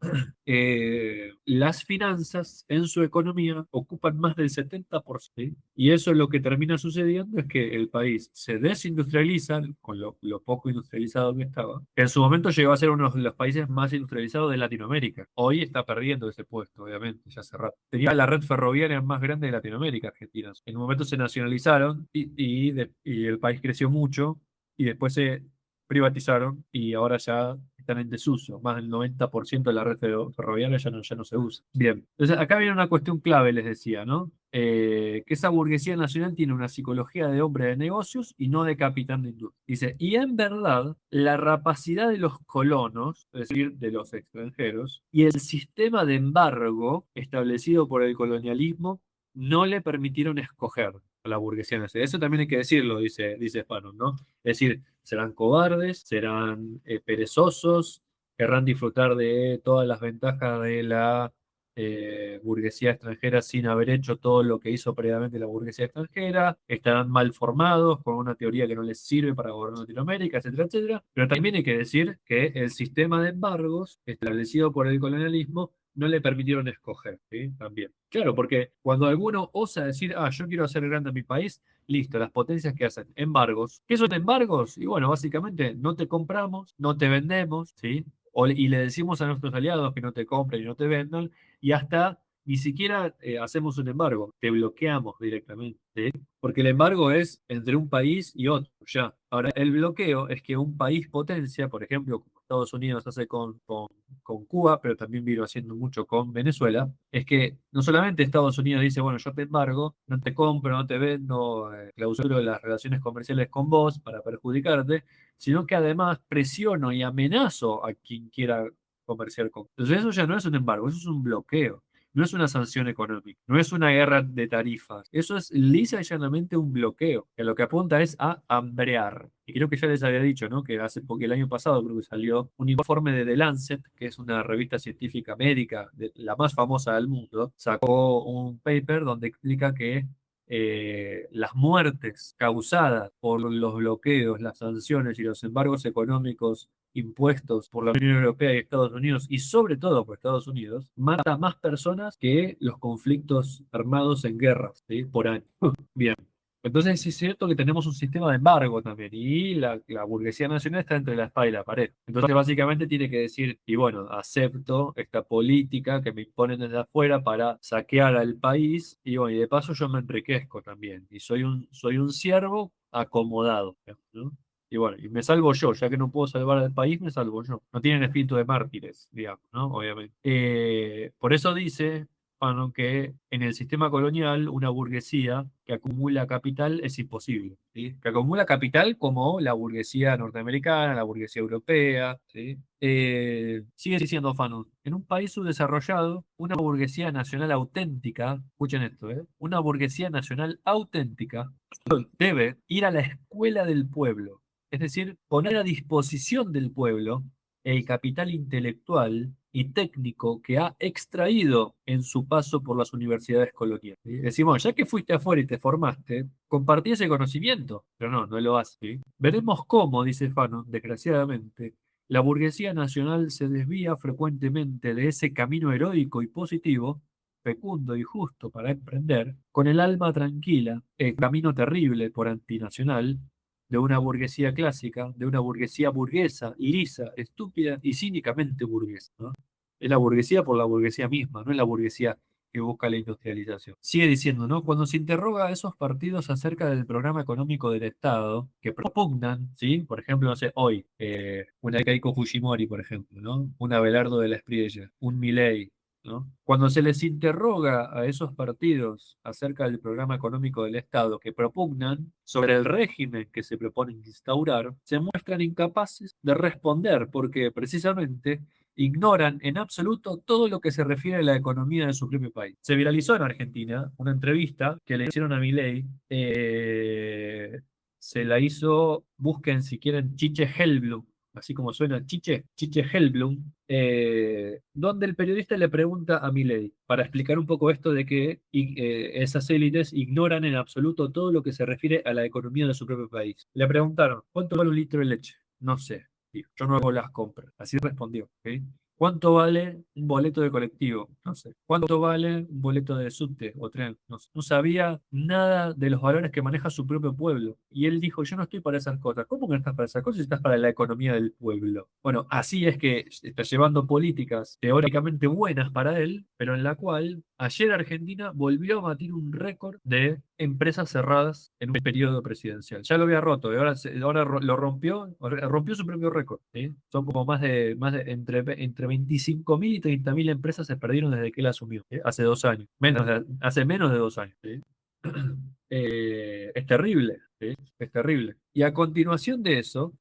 las finanzas en su economía ocupan más del 70%, ¿sí? Y eso es lo que termina sucediendo, es que el país se desindustrializa con lo poco industrializado que estaba, en su momento llegó a ser uno de los países más industrializados de Latinoamérica. Hoy está perdiendo ese puesto, obviamente, ya hace rato. Tenía la red ferroviaria más grande de Latinoamérica, Argentina. En un momento se nacionalizaron y el país creció mucho y después se privatizaron y ahora ya están en desuso. Más del 90% de la red ferroviaria ya no se usa. Bien, entonces acá viene una cuestión clave, les decía, ¿no? Que esa burguesía nacional tiene una psicología de hombre de negocios y no de capitán de industria. Dice, y en verdad, la rapacidad de los colonos, es decir, de los extranjeros, y el sistema de embargo establecido por el colonialismo no le permitieron escoger a la burguesía nacional. Eso también hay que decirlo, dice Fanon, ¿no? Es decir, serán cobardes, serán perezosos, querrán disfrutar de todas las ventajas de la burguesía extranjera sin haber hecho todo lo que hizo previamente la burguesía extranjera, estarán mal formados con una teoría que no les sirve para gobernar Latinoamérica, etcétera, etcétera. Pero también hay que decir que el sistema de embargos establecido por el colonialismo no le permitieron escoger, ¿sí? También. Claro, porque cuando alguno osa decir, yo quiero hacer grande mi país, listo, las potencias que hacen embargos. ¿Qué son embargos? Y bueno, básicamente no te compramos, no te vendemos, ¿sí? Y le decimos a nuestros aliados que no te compren y no te vendan, y hasta ni siquiera hacemos un embargo, te bloqueamos directamente, ¿sí? Porque el embargo es entre un país y otro, ya. Ahora, el bloqueo es que un país potencia, por ejemplo, como Estados Unidos hace con Cuba, pero también vino haciendo mucho con Venezuela, es que no solamente Estados Unidos dice, bueno, yo te embargo, no te compro, no te vendo, clausuro las relaciones comerciales con vos para perjudicarte, sino que además presiono y amenazo a quien quiera comerciar con. Entonces eso ya no es un embargo, eso es un bloqueo. No es una sanción económica, no es una guerra de tarifas. Eso es lisa y llanamente un bloqueo, que lo que apunta es a hambrear. Y creo que ya les había dicho, ¿no? Que porque el año pasado creo que salió un informe de The Lancet, que es una revista científica médica, la más famosa del mundo, sacó un paper donde explica que las muertes causadas por los bloqueos, las sanciones y los embargos económicos impuestos por la Unión Europea y Estados Unidos, y sobre todo por Estados Unidos, mata más personas que los conflictos armados en guerras, ¿sí? Por año. Bien. Entonces sí es cierto que tenemos un sistema de embargo también y la burguesía nacional está entre la espada y la pared. Entonces básicamente tiene que decir, y bueno, acepto esta política que me imponen desde afuera para saquear al país y bueno, y de paso yo me enriquezco también y soy un siervo acomodado, ¿no? Y bueno, y me salvo yo, ya que no puedo salvar al país, me salvo yo. No tienen espíritu de mártires, digamos, ¿no? Obviamente. Por eso dice Fanon que en el sistema colonial una burguesía que acumula capital es imposible, ¿sí? Que acumula capital como la burguesía norteamericana, la burguesía europea, ¿sí? Sigue diciendo Fanon, en un país subdesarrollado, una burguesía nacional auténtica, escuchen esto, ¿eh? Una burguesía nacional auténtica debe ir a la escuela del pueblo, es decir, poner a disposición del pueblo el capital intelectual y técnico que ha extraído en su paso por las universidades coloniales. ¿Sí? Decimos, ya que fuiste afuera y te formaste, compartí ese conocimiento, pero no, no lo hace. ¿Sí? Veremos cómo, dice Fanon, desgraciadamente, la burguesía nacional se desvía frecuentemente de ese camino heroico y positivo, fecundo y justo para emprender, con el alma tranquila, el camino terrible por antinacional, de una burguesía clásica, de una burguesía burguesa, irisa, estúpida y cínicamente burguesa, ¿no? Es la burguesía por la burguesía misma, no es la burguesía que busca la industrialización. Sigue diciendo, ¿no? Cuando se interroga a esos partidos acerca del programa económico del Estado que propugnan, ¿sí? Por ejemplo, no sé, hoy, una Keiko Fujimori, por ejemplo, ¿no? Un Abelardo de la Espriella, un Milei, ¿no? Cuando se les interroga a esos partidos acerca del programa económico del Estado que propugnan sobre el régimen que se proponen instaurar, se muestran incapaces de responder porque precisamente ignoran en absoluto todo lo que se refiere a la economía de su propio país. Se viralizó en Argentina una entrevista que le hicieron a Milei, se la hizo, busquen si quieren, Chiche Helblum, así como suena Chiche Helblum, donde el periodista le pregunta a Milei, para explicar un poco esto de que esas élites ignoran en absoluto todo lo que se refiere a la economía de su propio país. Le preguntaron, ¿cuánto vale un litro de leche? No sé, tío, yo no hago las compras. Así respondió, ¿ok? ¿Cuánto vale un boleto de colectivo? No sé. ¿Cuánto vale un boleto de subte o tren? No sé. No sabía nada de los valores que maneja su propio pueblo. Y él dijo, yo no estoy para esas cosas. ¿Cómo que no estás para esas cosas si estás para la economía del pueblo? Bueno, así es que está llevando políticas teóricamente buenas para él, pero en la cual ayer Argentina volvió a batir un récord de empresas cerradas en un periodo presidencial. Ya lo había roto, y ahora lo rompió su propio récord. ¿Sí? Son como entre 25.000 y 30.000 empresas se perdieron desde que él asumió, ¿sí? Hace 2 años, hace menos de 2 años. ¿Sí? Es terrible, ¿sí? Es terrible. Y a continuación de eso,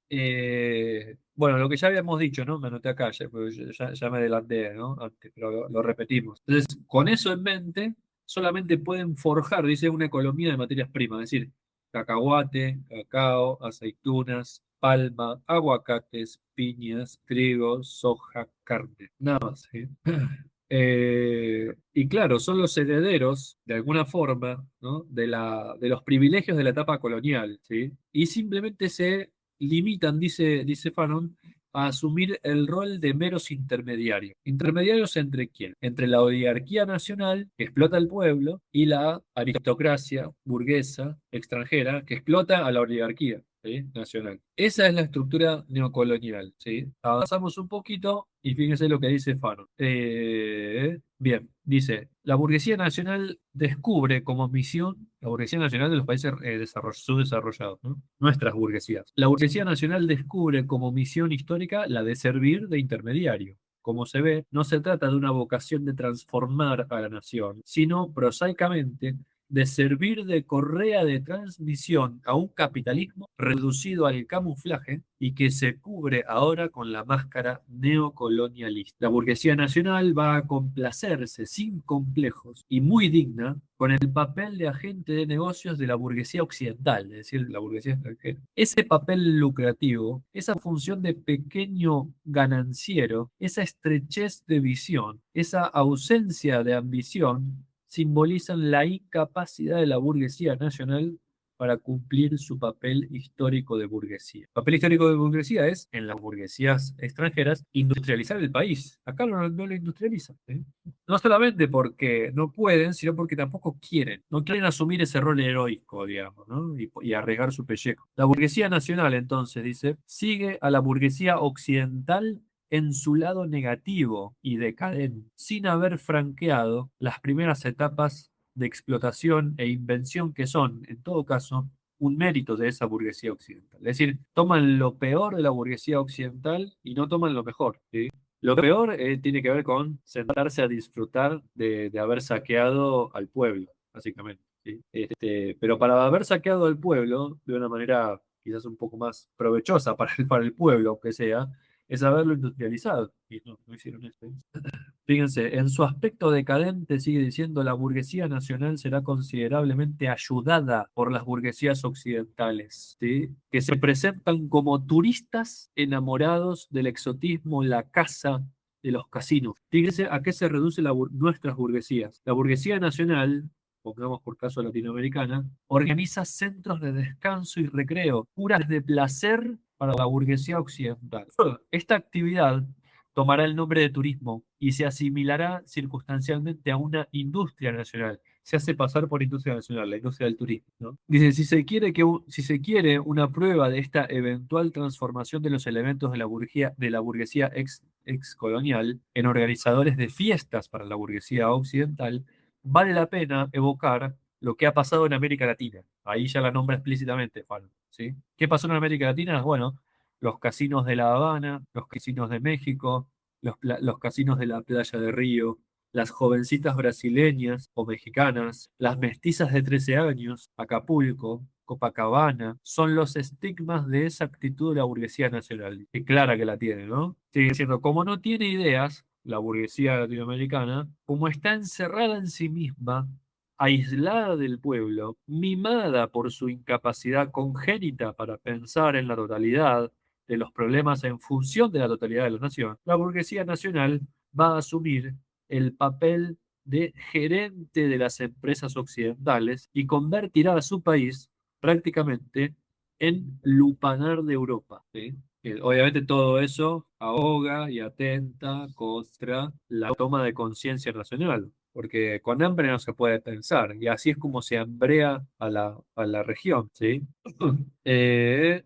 bueno, lo que ya habíamos dicho, ¿no? Me anoté acá, porque ya me adelanté, ¿no? Antes, pero lo repetimos. Entonces, con eso en mente, solamente pueden forjar, dice, una economía de materias primas, es decir, cacahuate, cacao, aceitunas, palma, aguacates, piñas, trigo, soja, carne. Nada más, ¿sí? Y claro, son los herederos, de alguna forma, ¿no? de los privilegios de la etapa colonial, ¿sí? Y simplemente se limitan, dice Fanon, a asumir el rol de meros intermediarios. ¿Intermediarios entre quién? Entre la oligarquía nacional, que explota al pueblo, y la aristocracia burguesa extranjera, que explota a la oligarquía. ¿Sí? Nacional. Esa es la estructura neocolonial, ¿sí? Avanzamos un poquito y fíjense lo que dice Fanon. Bien, dice, la burguesía nacional descubre como misión, la burguesía nacional de los países subdesarrollados, ¿no? Nuestras burguesías. La burguesía nacional descubre como misión histórica la de servir de intermediario. Como se ve, no se trata de una vocación de transformar a la nación, sino prosaicamente de servir de correa de transmisión a un capitalismo reducido al camuflaje y que se cubre ahora con la máscara neocolonialista. La burguesía nacional va a complacerse sin complejos y muy digna con el papel de agente de negocios de la burguesía occidental, es decir, la burguesía extranjera. Ese papel lucrativo, esa función de pequeño gananciero, esa estrechez de visión, esa ausencia de ambición, simbolizan la incapacidad de la burguesía nacional para cumplir su papel histórico de burguesía. El papel histórico de burguesía es, en las burguesías extranjeras, industrializar el país. Acá no lo industrializan. ¿Sí? No solamente porque no pueden, sino porque tampoco quieren. No quieren asumir ese rol heroico, digamos, ¿no? Y arriesgar su pellejo. La burguesía nacional, entonces, dice, sigue a la burguesía occidental en su lado negativo y decadente, sin haber franqueado las primeras etapas de explotación e invención que son, en todo caso, un mérito de esa burguesía occidental. Es decir, toman lo peor de la burguesía occidental y no toman lo mejor, ¿sí? Lo peor tiene que ver con sentarse a disfrutar de haber saqueado al pueblo, básicamente. ¿Sí? Pero para haber saqueado al pueblo de una manera quizás un poco más provechosa para el pueblo, aunque sea, es haberlo industrializado. Y no hicieron eso. Fíjense, en su aspecto decadente, sigue diciendo, la burguesía nacional será considerablemente ayudada por las burguesías occidentales, ¿sí? Que se presentan como turistas enamorados del exotismo, la caza, de los casinos. Fíjense a qué se reduce nuestras burguesías. La burguesía nacional, pongamos por caso latinoamericana, organiza centros de descanso y recreo, curas de placer para la burguesía occidental. Esta actividad tomará el nombre de turismo y se asimilará circunstancialmente a una industria nacional. Se hace pasar por industria nacional, la industria del turismo, ¿no? Dice, si se quiere una prueba de esta eventual transformación de los elementos de la burguesía ex colonial en organizadores de fiestas para la burguesía occidental, vale la pena evocar lo que ha pasado en América Latina. Ahí ya la nombra explícitamente, Juan, ¿sí? ¿Qué pasó en América Latina? Bueno, los casinos de La Habana, los casinos de México, los casinos de la playa de Río, las jovencitas brasileñas o mexicanas, las mestizas de 13 años, Acapulco, Copacabana, son los estigmas de esa actitud de la burguesía nacional. Y clara que la tiene, ¿no? Sigue diciendo, como no tiene ideas, la burguesía latinoamericana, como está encerrada en sí misma, aislada del pueblo, mimada por su incapacidad congénita para pensar en la totalidad de los problemas en función de la totalidad de la nación, la burguesía nacional va a asumir el papel de gerente de las empresas occidentales y convertirá a su país prácticamente en lupanar de Europa, ¿sí? Obviamente todo eso ahoga y atenta contra la toma de conciencia nacional, porque con hambre no se puede pensar, y así es como se hambrea a la región, ¿sí?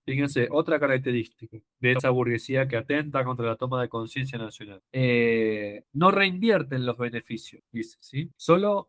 Fíjense, otra característica de esa burguesía que atenta contra la toma de conciencia nacional. No reinvierten los beneficios, dice, ¿sí? Solo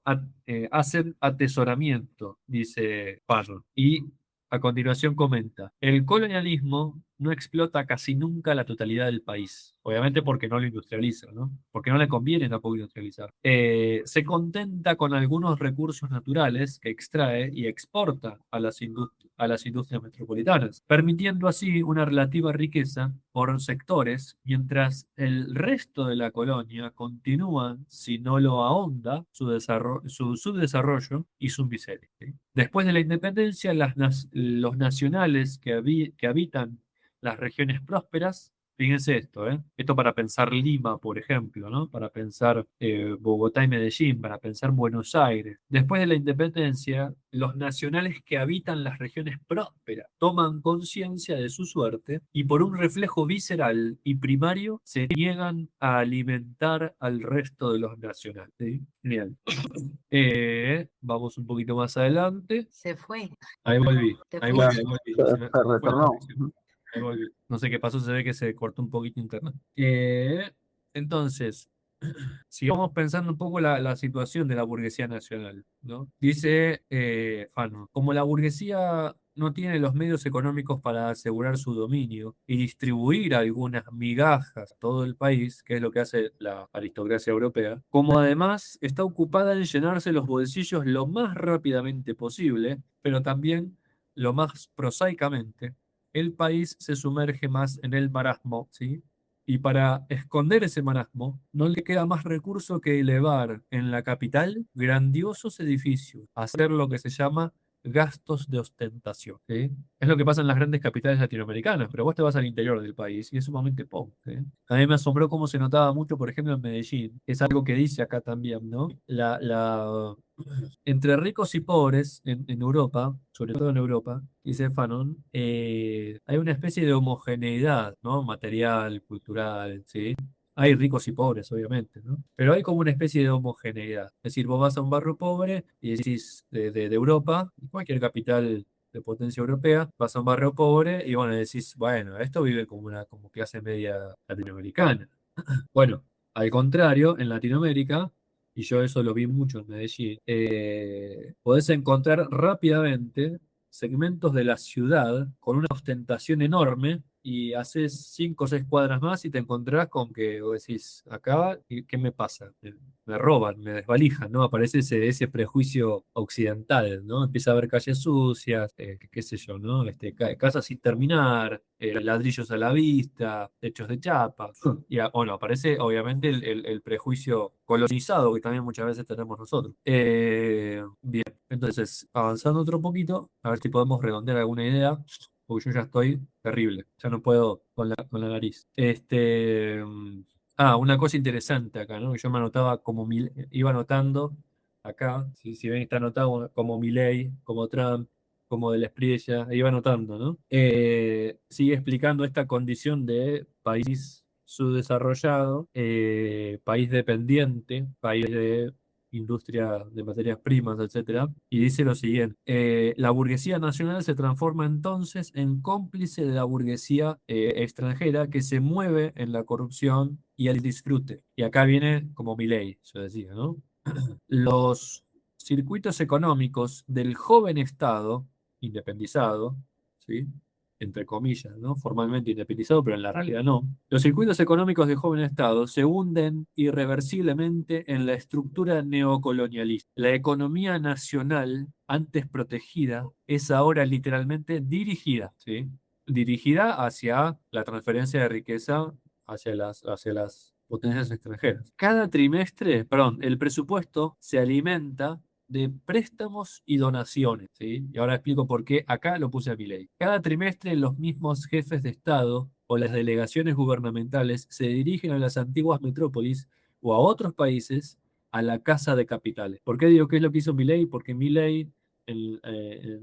hacen atesoramiento, dice Fanon. Y a continuación comenta, el colonialismo no explota casi nunca la totalidad del país, obviamente porque no lo industrializa, ¿no? Porque no le conviene tampoco industrializar. Se contenta con algunos recursos naturales que extrae y exporta a las industrias metropolitanas, permitiendo así una relativa riqueza por sectores, mientras el resto de la colonia continúa, si no lo ahonda, su subdesarrollo y su miseria, ¿sí? Después de la independencia, los nacionales que habitan las regiones prósperas, fíjense esto, ¿eh? Esto para pensar Lima, por ejemplo, ¿no? Para pensar Bogotá y Medellín, para pensar Buenos Aires. Después de la independencia, los nacionales que habitan las regiones prósperas toman conciencia de su suerte y por un reflejo visceral y primario se niegan a alimentar al resto de los nacionales, ¿sí? Bien. Vamos un poquito más adelante. Se fue. Ahí volví, Te ahí fuiste. volví, ahí volví. Se me fue la retornó. conexión. Ahí volví. No sé qué pasó, se ve que se cortó un poquito internet. Entonces, sigamos pensando un poco la situación de la burguesía nacional, ¿no? Dice Fanon, como la burguesía no tiene los medios económicos para asegurar su dominio y distribuir algunas migajas a todo el país, que es lo que hace la aristocracia europea, como además está ocupada en llenarse los bolsillos lo más rápidamente posible, pero también lo más prosaicamente, el país se sumerge más en el marasmo, ¿sí? Y para esconder ese marasmo, no le queda más recurso que elevar en la capital grandiosos edificios, hacer lo que se llama gastos de ostentación, ¿sí? Es lo que pasa en las grandes capitales latinoamericanas, pero vos te vas al interior del país y es sumamente pobre, ¿sí? A mí me asombró cómo se notaba mucho, por ejemplo, en Medellín. Es algo que dice acá también, ¿no? Entre ricos y pobres en Europa, sobre todo en Europa, dice Fanon, hay una especie de homogeneidad, ¿no? Material, cultural, ¿sí? Hay ricos y pobres, obviamente, ¿no? Pero hay como una especie de homogeneidad. Es decir, vos vas a un barrio pobre y decís de Europa, cualquier capital de potencia europea, vas a un barrio pobre y bueno, decís, bueno, esto vive como una como clase media latinoamericana. Bueno, al contrario, en Latinoamérica, y yo eso lo vi mucho en Medellín, podés encontrar rápidamente segmentos de la ciudad con una ostentación enorme y haces 5 o 6 cuadras más y te encontrás con que vos decís, acá, ¿qué me pasa? Me roban, me desvalijan, ¿no? Aparece ese prejuicio occidental, ¿no? Empieza a haber calles sucias, qué sé yo, ¿no? Casas sin terminar, ladrillos a la vista, techos de chapa. Y bueno, aparece obviamente el prejuicio colonizado que también muchas veces tenemos nosotros. Bien, entonces, avanzando otro poquito, a ver si podemos redondear alguna idea, porque yo ya estoy terrible, ya no puedo con la nariz. Una cosa interesante acá, ¿no? Yo me anotaba como iba anotando acá, si ven está anotado como Milei, como Trump, como del Espriella, iba anotando, ¿no? Sigue explicando esta condición de país subdesarrollado, país dependiente, país de industria de materias primas, etcétera, y dice lo siguiente: la burguesía nacional se transforma entonces en cómplice de la burguesía extranjera que se mueve en la corrupción y el disfrute. Y acá viene como mi ley, yo decía, ¿no? Los circuitos económicos del joven Estado independizado, ¿sí? Entre comillas, ¿no? Formalmente independizado, pero en la realidad no. Los circuitos económicos de joven Estado se hunden irreversiblemente en la estructura neocolonialista. La economía nacional, antes protegida, es ahora literalmente dirigida, ¿sí? Dirigida hacia la transferencia de riqueza hacia las potencias extranjeras. Cada trimestre, perdón, el presupuesto se alimenta de préstamos y donaciones, ¿sí? Y ahora explico por qué acá lo puse a mi ley. Cada trimestre los mismos jefes de Estado o las delegaciones gubernamentales se dirigen a las antiguas metrópolis o a otros países a la casa de capitales. ¿Por qué digo qué es lo que hizo Milei? Porque Milei en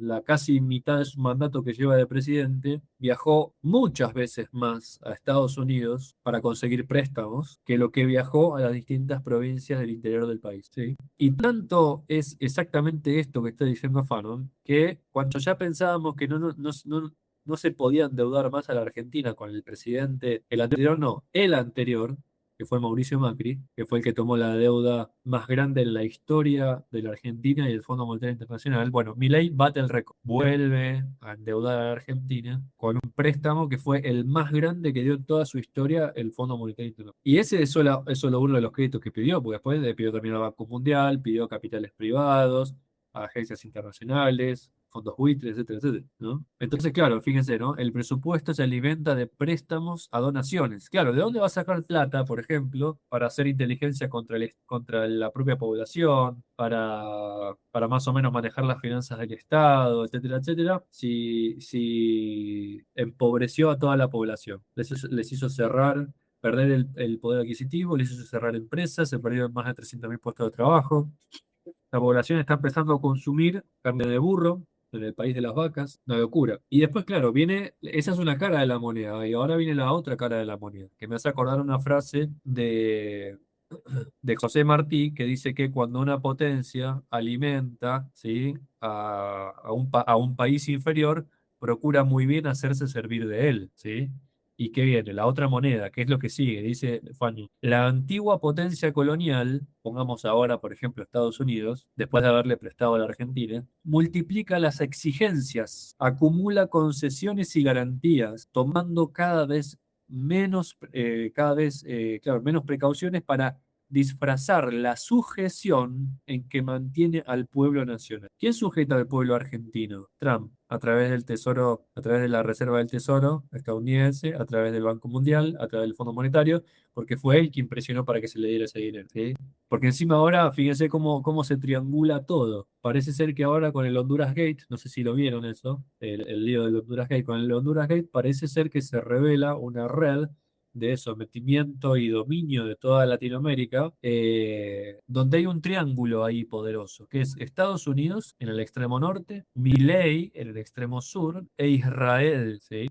la casi mitad de su mandato que lleva de presidente, viajó muchas veces más a Estados Unidos para conseguir préstamos que lo que viajó a las distintas provincias del interior del país, ¿sí? Y tanto es exactamente esto que está diciendo Fanon, que cuando ya pensábamos que no se podía endeudar más a la Argentina con el presidente, el anterior no, el anterior, que fue Mauricio Macri, que fue el que tomó la deuda más grande en la historia de la Argentina y el Fondo Monetario Internacional. Bueno, Milei bate el récord, vuelve a endeudar a la Argentina con un préstamo que fue el más grande que dio en toda su historia el Fondo Monetario Internacional. Y ese es solo uno de los créditos que pidió, porque después le pidió también al Banco Mundial, pidió capitales privados, a agencias internacionales, fondos buitres, etcétera, etcétera, ¿no? Entonces, claro, fíjense, ¿no? El presupuesto se alimenta de préstamos a donaciones. Claro, ¿de dónde va a sacar plata, por ejemplo, para hacer inteligencia contra la propia población, para más o menos manejar las finanzas del Estado, etcétera, etcétera? Si empobreció a toda la población, les hizo cerrar, perder el poder adquisitivo, les hizo cerrar empresas, se perdieron más de 300.000 puestos de trabajo. La población está empezando a consumir carne de burro en el país de las vacas, una locura. Y después, claro, esa es una cara de la moneda, y ahora viene la otra cara de la moneda, que me hace acordar una frase de José Martí que dice que cuando una potencia alimenta, ¿sí?, a un país inferior, procura muy bien hacerse servir de él, ¿sí? ¿Y qué viene? La otra moneda, ¿qué es lo que sigue? Dice Fanny, la antigua potencia colonial, pongamos ahora, por ejemplo, Estados Unidos, después de haberle prestado a la Argentina, multiplica las exigencias, acumula concesiones y garantías, tomando claro, menos precauciones para disfrazar la sujeción en que mantiene al pueblo nacional. ¿Quién sujeta al pueblo argentino? Trump, a través del Tesoro, a través de la Reserva del Tesoro estadounidense, a través del Banco Mundial, a través del Fondo Monetario, porque fue él quien presionó para que se le diera ese dinero, ¿sí? Porque encima ahora, fíjense cómo se triangula todo. Parece ser que ahora con el Honduras Gate, no sé si lo vieron eso, el lío del Honduras Gate, con el Honduras Gate parece ser que se revela una red de sometimiento y dominio de toda Latinoamérica, donde hay un triángulo ahí poderoso, que es Estados Unidos en el extremo norte, Milei en el extremo sur e Israel, ¿sí?,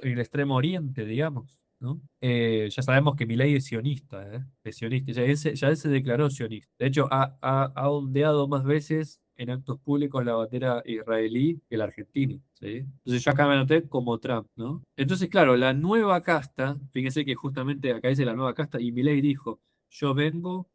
en el extremo oriente, digamos, ¿no? Ya sabemos que Milei es sionista, ¿eh? Es sionista, ya él se declaró sionista. De hecho, ha ondeado más veces en actos públicos la bandera israelí que la argentina, ¿sí? Entonces yo acá me anoté como Trump, ¿no? Entonces, claro, la nueva casta, fíjense que justamente acá dice la nueva casta, y Milei dijo, yo vengo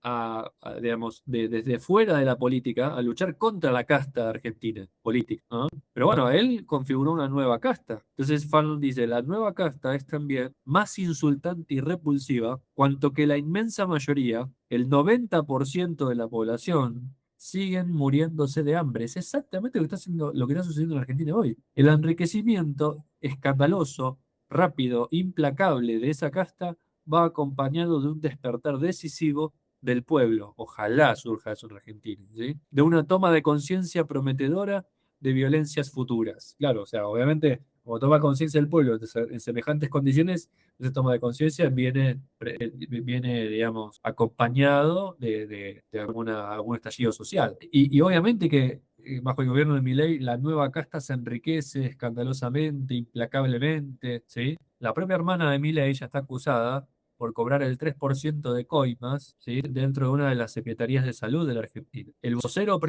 digamos, desde fuera de la política, a luchar contra la casta argentina política, ¿no? Pero bueno, él configuró una nueva casta. Entonces Fanon dice, la nueva casta es también más insultante y repulsiva, cuanto que la inmensa mayoría, el 90% de la población, siguen muriéndose de hambre. Es exactamente lo que está sucediendo en Argentina hoy. El enriquecimiento escandaloso, rápido, implacable de esa casta va acompañado de un despertar decisivo del pueblo. Ojalá surja eso en Argentina, ¿sí? De una toma de conciencia prometedora de violencias futuras. Claro, o sea, obviamente, como toma conciencia del pueblo en semejantes condiciones, esa toma de conciencia viene, digamos, acompañado de algún estallido social. Y obviamente que bajo el gobierno de Milei, la nueva casta se enriquece escandalosamente, implacablemente, ¿sí? La propia hermana de Milei ya está acusada por cobrar el 3% de coimas, ¿sí?, dentro de una de las secretarías de salud de la Argentina. El vocero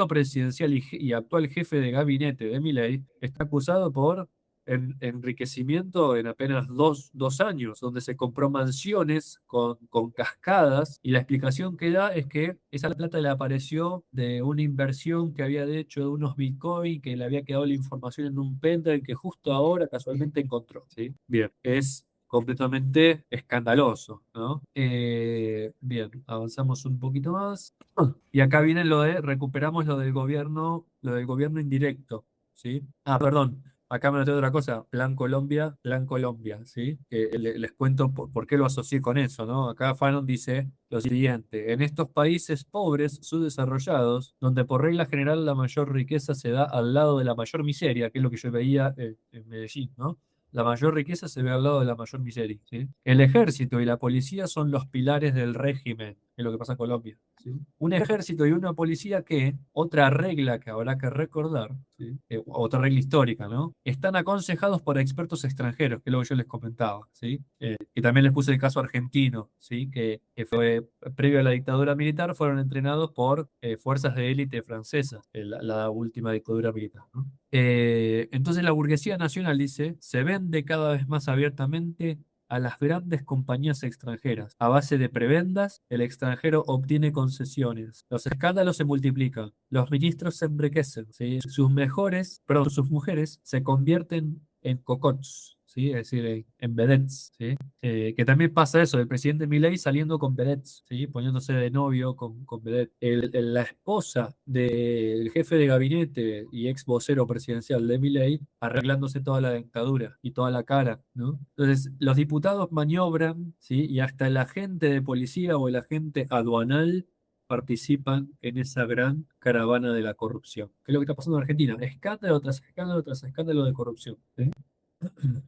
presidencial y actual jefe de gabinete de Milei está acusado por enriquecimiento en apenas dos años, donde se compró mansiones con cascadas, y la explicación que da es que esa plata le apareció de una inversión que había hecho de unos Bitcoin, que le había quedado la información en un pendrive que justo ahora casualmente encontró, ¿sí? Bien, es completamente escandaloso, ¿no? Bien, avanzamos un poquito más. Y acá viene recuperamos lo del gobierno indirecto, ¿sí? Ah, perdón, acá me noté otra cosa, Plan Colombia, ¿sí? Les cuento por qué lo asocié con eso, ¿no? Acá Fanon dice lo siguiente, en estos países pobres, subdesarrollados, donde por regla general la mayor riqueza se da al lado de la mayor miseria, que es lo que yo veía en Medellín, ¿no? La mayor riqueza se ve al lado de la mayor miseria, ¿sí? El ejército y la policía son los pilares del régimen. es lo que pasa en Colombia. ¿Sí? Un ejército y una policía que, otra regla que habrá que recordar, ¿sí? Otra regla histórica, ¿no? Están aconsejados por expertos extranjeros, que es lo que yo les comentaba, ¿sí? Y también les puse el caso argentino, ¿sí? Que fue previo a la dictadura militar, fueron entrenados por fuerzas de élite francesas, la última dictadura militar, ¿no? Entonces la burguesía nacional, dice, se vende cada vez más abiertamente a las grandes compañías extranjeras. A base de prebendas, el extranjero obtiene concesiones. Los escándalos se multiplican. Los ministros se enriquecen, ¿sí? Sus mujeres se convierten en cocots, ¿sí? Es decir, en vedettes, ¿sí? Que también pasa eso, el presidente Milei saliendo con vedettes, ¿sí? Poniéndose de novio con vedettes. La esposa del jefe de gabinete y ex vocero presidencial de Milei arreglándose toda la dentadura y toda la cara, ¿no? Entonces, los diputados maniobran, ¿sí? Y hasta el agente de policía o el agente aduanal participan en esa gran caravana de la corrupción. ¿Qué es lo que está pasando en Argentina? Escándalo tras escándalo tras escándalo de corrupción. ¿Sí?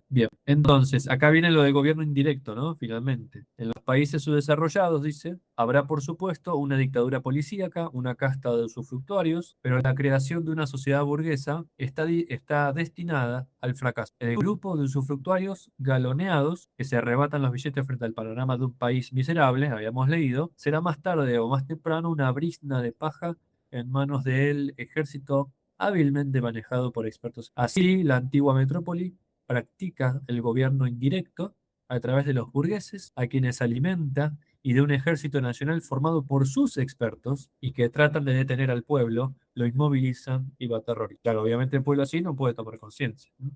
Bien, entonces, acá viene lo del gobierno indirecto, ¿no? Finalmente. En los países subdesarrollados, dice, habrá por supuesto una dictadura policíaca, una casta de usufructuarios, pero la creación de una sociedad burguesa está destinada al fracaso. El grupo de usufructuarios galoneados que se arrebatan los billetes frente al panorama de un país miserable, habíamos leído, será más tarde o más temprano una brizna de paja en manos del ejército hábilmente manejado por expertos. Así, la antigua metrópoli practica el gobierno indirecto a través de los burgueses, a quienes alimenta, y de un ejército nacional formado por sus expertos y que tratan de detener al pueblo, lo inmovilizan y lo aterrorizan. Claro, obviamente el pueblo así no puede tomar conciencia, ¿no?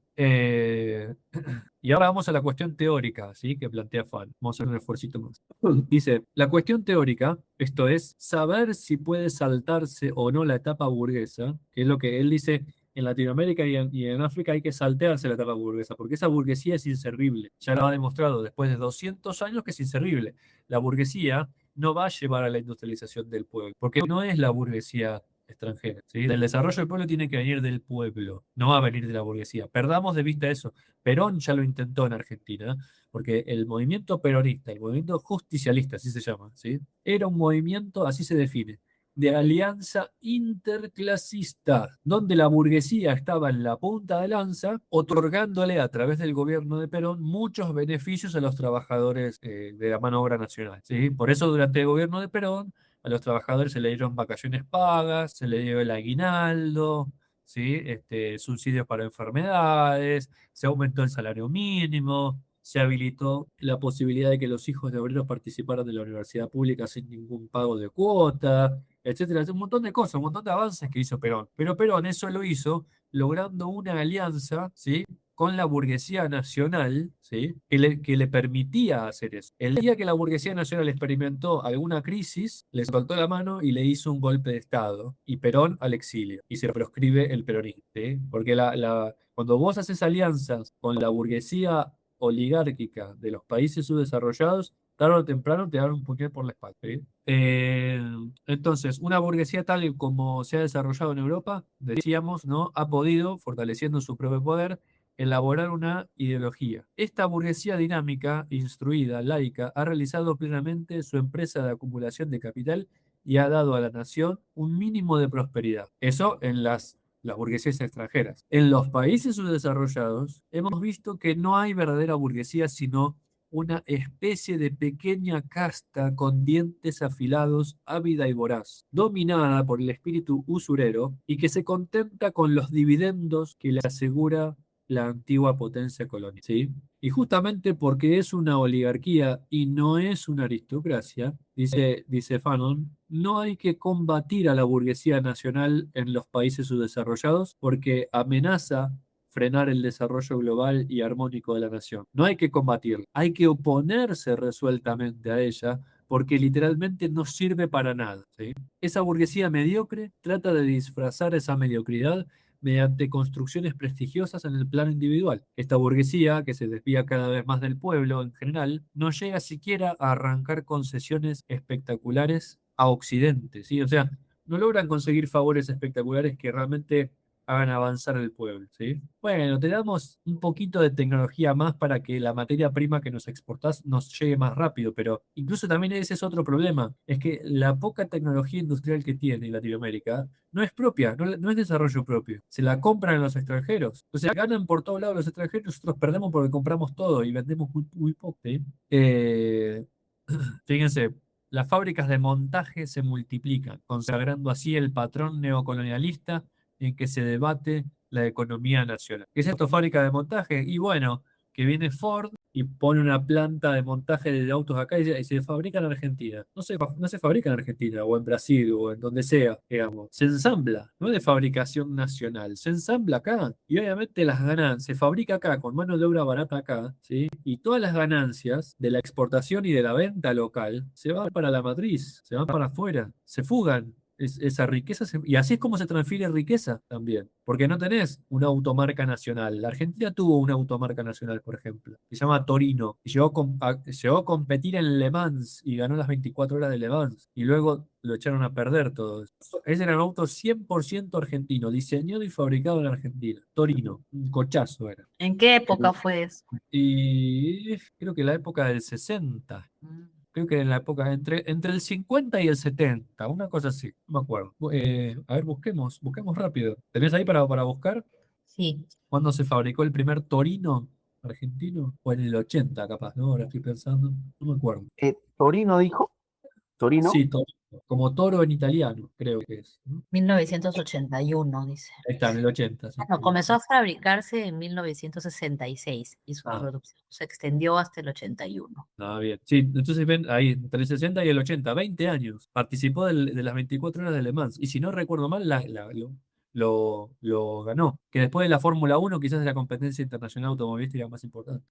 Y ahora vamos a la cuestión teórica, ¿sí? Que plantea Fan. Vamos a hacer un esfuerzo más. Dice, la cuestión teórica, esto es, saber si puede saltarse o no la etapa burguesa, que es lo que él dice, en Latinoamérica y en África hay que saltearse la etapa burguesa, porque esa burguesía es inservible. Ya lo ha demostrado después de 200 años que es inservible. La burguesía no va a llevar a la industrialización del pueblo, porque no es la burguesía extranjera, ¿sí? Del desarrollo del pueblo tiene que venir del pueblo, no va a venir de la burguesía. Perdamos de vista eso. Perón ya lo intentó en Argentina, porque el movimiento peronista, el movimiento justicialista, así se llama, ¿sí? Era un movimiento, así se define, de alianza interclasista, donde la burguesía estaba en la punta de lanza, otorgándole a través del gobierno de Perón muchos beneficios a los trabajadores de la mano obra nacional, ¿sí? Por eso durante el gobierno de Perón a los trabajadores se le dieron vacaciones pagas, se le dio el aguinaldo, ¿sí? Subsidios para enfermedades, se aumentó el salario mínimo, se habilitó la posibilidad de que los hijos de obreros participaran de la universidad pública sin ningún pago de cuota, etcétera. Un montón de cosas, un montón de avances que hizo Perón. Pero Perón eso lo hizo logrando una alianza, ¿sí? Con la burguesía nacional, ¿sí? Que le permitía hacer eso. El día que la burguesía nacional experimentó alguna crisis, le soltó la mano y le hizo un golpe de Estado. Y Perón al exilio. Y se proscribe el peronismo, ¿sí? Porque cuando vos haces alianzas con la burguesía oligárquica de los países subdesarrollados, tarde o temprano te dan un puñal por la espalda, ¿sí? Entonces, una burguesía tal y como se ha desarrollado en Europa, decíamos, ¿no? Ha podido, fortaleciendo su propio poder, elaborar una ideología. Esta burguesía dinámica, instruida, laica, ha realizado plenamente su empresa de acumulación de capital y ha dado a la nación un mínimo de prosperidad. Eso en las burguesías extranjeras. En los países subdesarrollados hemos visto que no hay verdadera burguesía, sino una especie de pequeña casta con dientes afilados, ávida y voraz, dominada por el espíritu usurero y que se contenta con los dividendos que le asegura la antigua potencia colonial, ¿sí? Y justamente porque es una oligarquía y no es una aristocracia, dice Fanon, no hay que combatir a la burguesía nacional en los países subdesarrollados porque amenaza frenar el desarrollo global y armónico de la nación. No hay que combatirla, hay que oponerse resueltamente a ella porque literalmente no sirve para nada, ¿sí? Esa burguesía mediocre trata de disfrazar esa mediocridad mediante construcciones prestigiosas en el plano individual. Esta burguesía, que se desvía cada vez más del pueblo en general, no llega siquiera a arrancar concesiones espectaculares a Occidente, ¿sí? O sea, no logran conseguir favores espectaculares que realmente hagan avanzar el pueblo, ¿sí? Bueno, te damos un poquito de tecnología más para que la materia prima que nos exportás nos llegue más rápido, pero incluso también ese es otro problema, es que la poca tecnología industrial que tiene Latinoamérica no es propia, no es desarrollo propio, se la compran los extranjeros, o sea, ganan por todos lados los extranjeros, nosotros perdemos porque compramos todo y vendemos muy poco, ¿sí? Fíjense, las fábricas de montaje se multiplican, consagrando así el patrón neocolonialista en que se debate la economía nacional. ¿Qué es esto, fábrica de montaje? Y bueno, que viene Ford y pone una planta de montaje de autos acá y se fabrica en Argentina. No se fabrica en Argentina o en Brasil o en donde sea, digamos. Se ensambla, no es de fabricación nacional, se ensambla acá. Y obviamente las ganancias, se fabrica acá con mano de obra barata acá, ¿sí? Y todas las ganancias de la exportación y de la venta local se van para la matriz, se van para afuera, se fugan. Esa riqueza y así es como se transfiere riqueza también, porque no tenés una automarca nacional. La Argentina tuvo una automarca nacional, por ejemplo, que se llama Torino, y llegó a competir en Le Mans y ganó las 24 horas de Le Mans, y luego lo echaron a perder todo eso. Ese era un auto 100% argentino, diseñado y fabricado en Argentina. Torino, un cochazo era. ¿En qué Eh, época fue eso? Y creo que la época del 60. Mm. Creo que en la época entre el 50 y el 70, una cosa así, no me acuerdo. A ver, busquemos rápido. ¿Tenés ahí para buscar Sí, cuándo se fabricó el primer Torino argentino? O en el 80 capaz, ¿no? Ahora estoy pensando, no me acuerdo. Torino dijo, Torino. Sí, Torino, como toro en italiano, creo que es, ¿no? 1981, dice. Ahí está, en el 80, sí. Bueno, comenzó a fabricarse en 1966 y su Ah, producción se extendió hasta el 81. bien. Sí, entonces ven ahí, entre el 60 y el 80, 20 años. Participó de las 24 horas de Le Mans. Y si no recuerdo mal, lo ganó. Que después de la Fórmula 1 quizás es la competencia internacional automovilística más importante.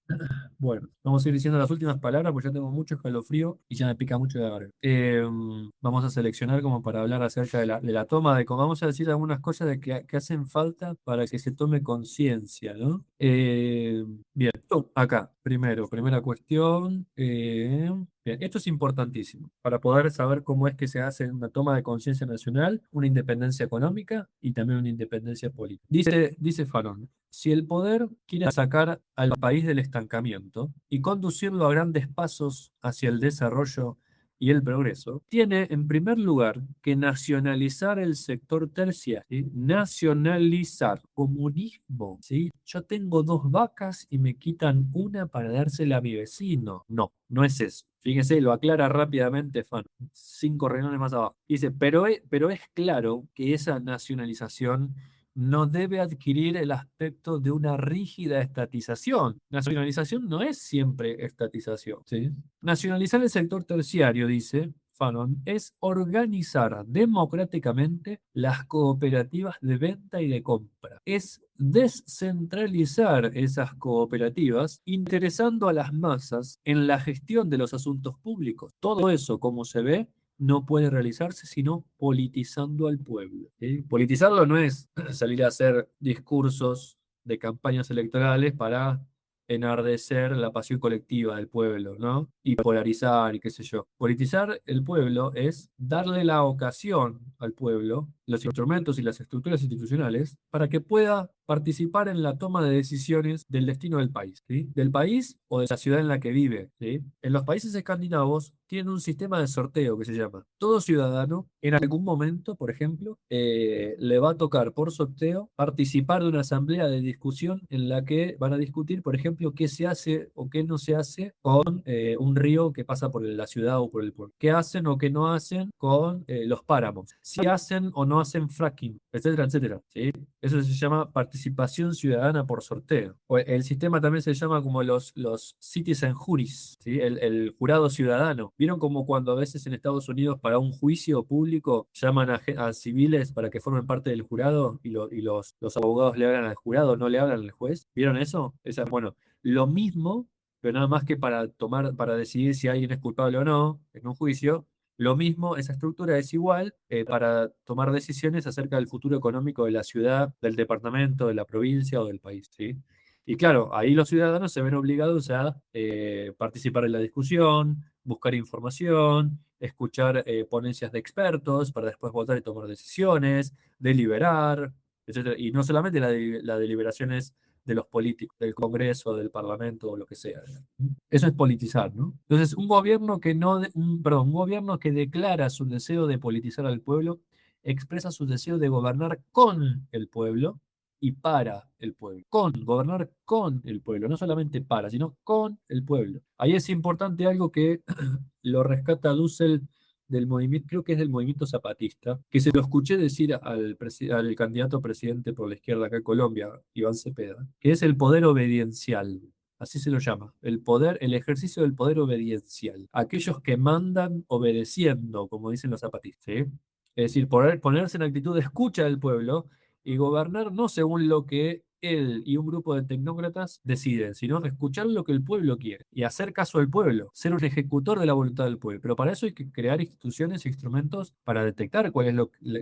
Bueno, vamos a ir diciendo las últimas palabras porque ya tengo mucho escalofrío y ya me pica mucho de garganta. Vamos a seleccionar como para hablar acerca de la toma de, como vamos a decir algunas cosas que hacen falta para que se tome conciencia, ¿no? Bien, acá, primera cuestión. Bien, esto es importantísimo para poder saber cómo es que se hace una toma de conciencia nacional, una independencia económica y también una independencia política. Dice Fanon, si el poder quiere sacar al país del estancamiento y conducirlo a grandes pasos hacia el desarrollo y el progreso, tiene en primer lugar que nacionalizar el sector terciario, ¿sí? Nacionalizar comunismo, ¿sí? Yo tengo dos vacas y me quitan una para dársela a mi vecino. No, no es eso. Fíjense, lo aclara rápidamente Fan, 5 renglones más abajo. Dice, pero es claro que esa nacionalización no debe adquirir el aspecto de una rígida estatización. Nacionalización no es siempre estatización, ¿sí? Nacionalizar el sector terciario, dice Fanon, es organizar democráticamente las cooperativas de venta y de compra. Es descentralizar esas cooperativas interesando a las masas en la gestión de los asuntos públicos. Todo eso, como se ve, no puede realizarse sino politizando al pueblo, ¿sí? Politizarlo no es salir a hacer discursos de campañas electorales para enardecer la pasión colectiva del pueblo, ¿no? Y polarizar y qué sé yo. Politizar el pueblo es darle la ocasión al pueblo, los instrumentos y las estructuras institucionales, para que pueda participar en la toma de decisiones del destino del país, ¿sí? Del país o de la ciudad en la que vive, ¿sí? En los países escandinavos tienen un sistema de sorteo que se llama. Todo ciudadano en algún momento, por ejemplo, le va a tocar por sorteo participar de una asamblea de discusión en la que van a discutir, por ejemplo, qué se hace o qué no se hace con un río que pasa por la ciudad o por el pueblo. ¿Qué hacen o qué no hacen con los páramos? Si hacen o no hacen fracking, etcétera, etcétera, ¿sí? Eso se llama participación ciudadana por sorteo. O el sistema también se llama como los citizen juries, ¿sí? El jurado ciudadano. ¿Vieron como cuando a veces en Estados Unidos para un juicio público llaman a civiles para que formen parte del jurado y los abogados le hablan al jurado, no le hablan al juez? ¿Vieron eso? Bueno, lo mismo, pero nada más que para decidir si alguien es culpable o no en un juicio. Lo mismo, esa estructura es igual para tomar decisiones acerca del futuro económico de la ciudad, del departamento, de la provincia o del país, ¿sí? Y claro, ahí los ciudadanos se ven obligados a participar en la discusión, buscar información, escuchar ponencias de expertos para después votar y tomar decisiones, deliberar, etcétera. Y no solamente las deliberaciones de los políticos, del Congreso, del Parlamento o lo que sea. Eso es politizar, ¿no? Entonces, un gobierno que no, perdón, un gobierno que declara su deseo de politizar al pueblo, expresa su deseo de gobernar con el pueblo y para el pueblo. Gobernar con el pueblo, no solamente para, sino con el pueblo. Ahí es importante algo que lo rescata Dussel del movimiento, creo que es del movimiento zapatista, que se lo escuché decir al candidato a presidente por la izquierda acá en Colombia, Iván Cepeda, que es el poder obediencial. Así se lo llama, el poder, el ejercicio del poder obediencial. Aquellos que mandan obedeciendo, como dicen los zapatistas, ¿sí? Es decir, ponerse en actitud de escucha del pueblo y gobernar no según lo que él y un grupo de tecnócratas deciden, sino escuchar lo que el pueblo quiere y hacer caso al pueblo, ser un ejecutor de la voluntad del pueblo. Pero para eso hay que crear instituciones e instrumentos para detectar cuál es